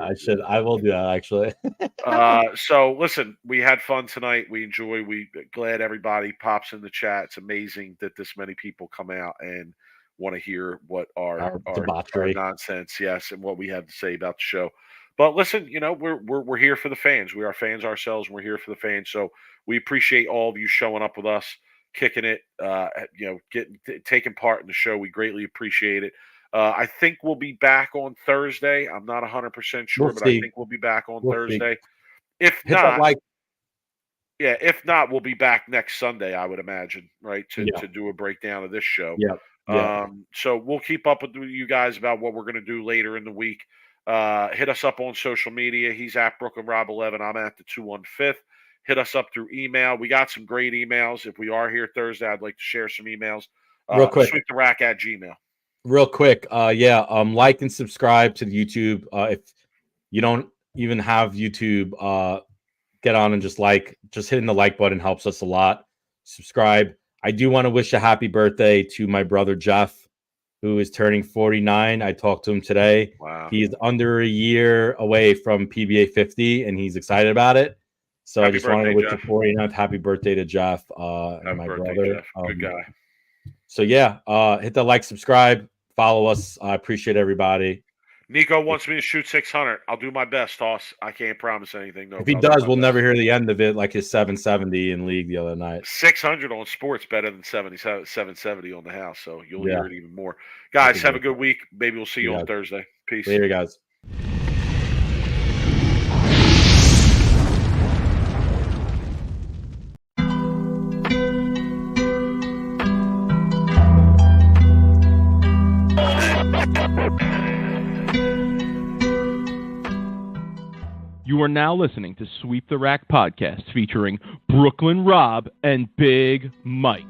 I will do that actually. So listen, we had fun tonight. We enjoy. We glad everybody pops in the chat. It's amazing that this many people come out and want to hear what our nonsense, yes, and what we have to say about the show. But listen, we're here for the fans. We are fans ourselves, and we're here for the fans. So we appreciate all of you showing up with us, kicking it, taking part in the show. We greatly appreciate it. I think we'll be back on Thursday. I'm not 100% sure, but I think we'll be back on Thursday. If not, we'll be back next Sunday, I would imagine, right, to do a breakdown of this show. So we'll keep up with you guys about what we're going to do later in the week. Hit us up on social media. He's at BrooklynRob11. I'm at the 215th. Hit us up through email. We got some great emails. If we are here Thursday, I'd like to share some emails. Real quick. SweepTheRack@gmail. Real quick. Like and subscribe to the YouTube. If you don't even have YouTube, get on and just hitting the like button helps us a lot. Subscribe. I do want to wish a happy birthday to my brother Jeff, who is turning 49. I talked to him today. Wow. He's under a year away from PBA 50, and he's excited about it. So I just wanted to wish the 49th happy birthday to Jeff, and my brother. Jeff. Good guy. So hit the like, subscribe, follow us. I appreciate everybody. Nico wants me to shoot 600. I'll do my best, Toss. I can't promise anything. No, if he does, we'll never hear the end of it, like his 770 in league the other night. 600 on sports better than 770 on the house, so you'll hear it even more. Guys, have a good week. Maybe we'll see you on Thursday. Peace. Later, guys. You are now listening to Sweep the Rack podcast featuring Brooklyn Rob and Big Mike.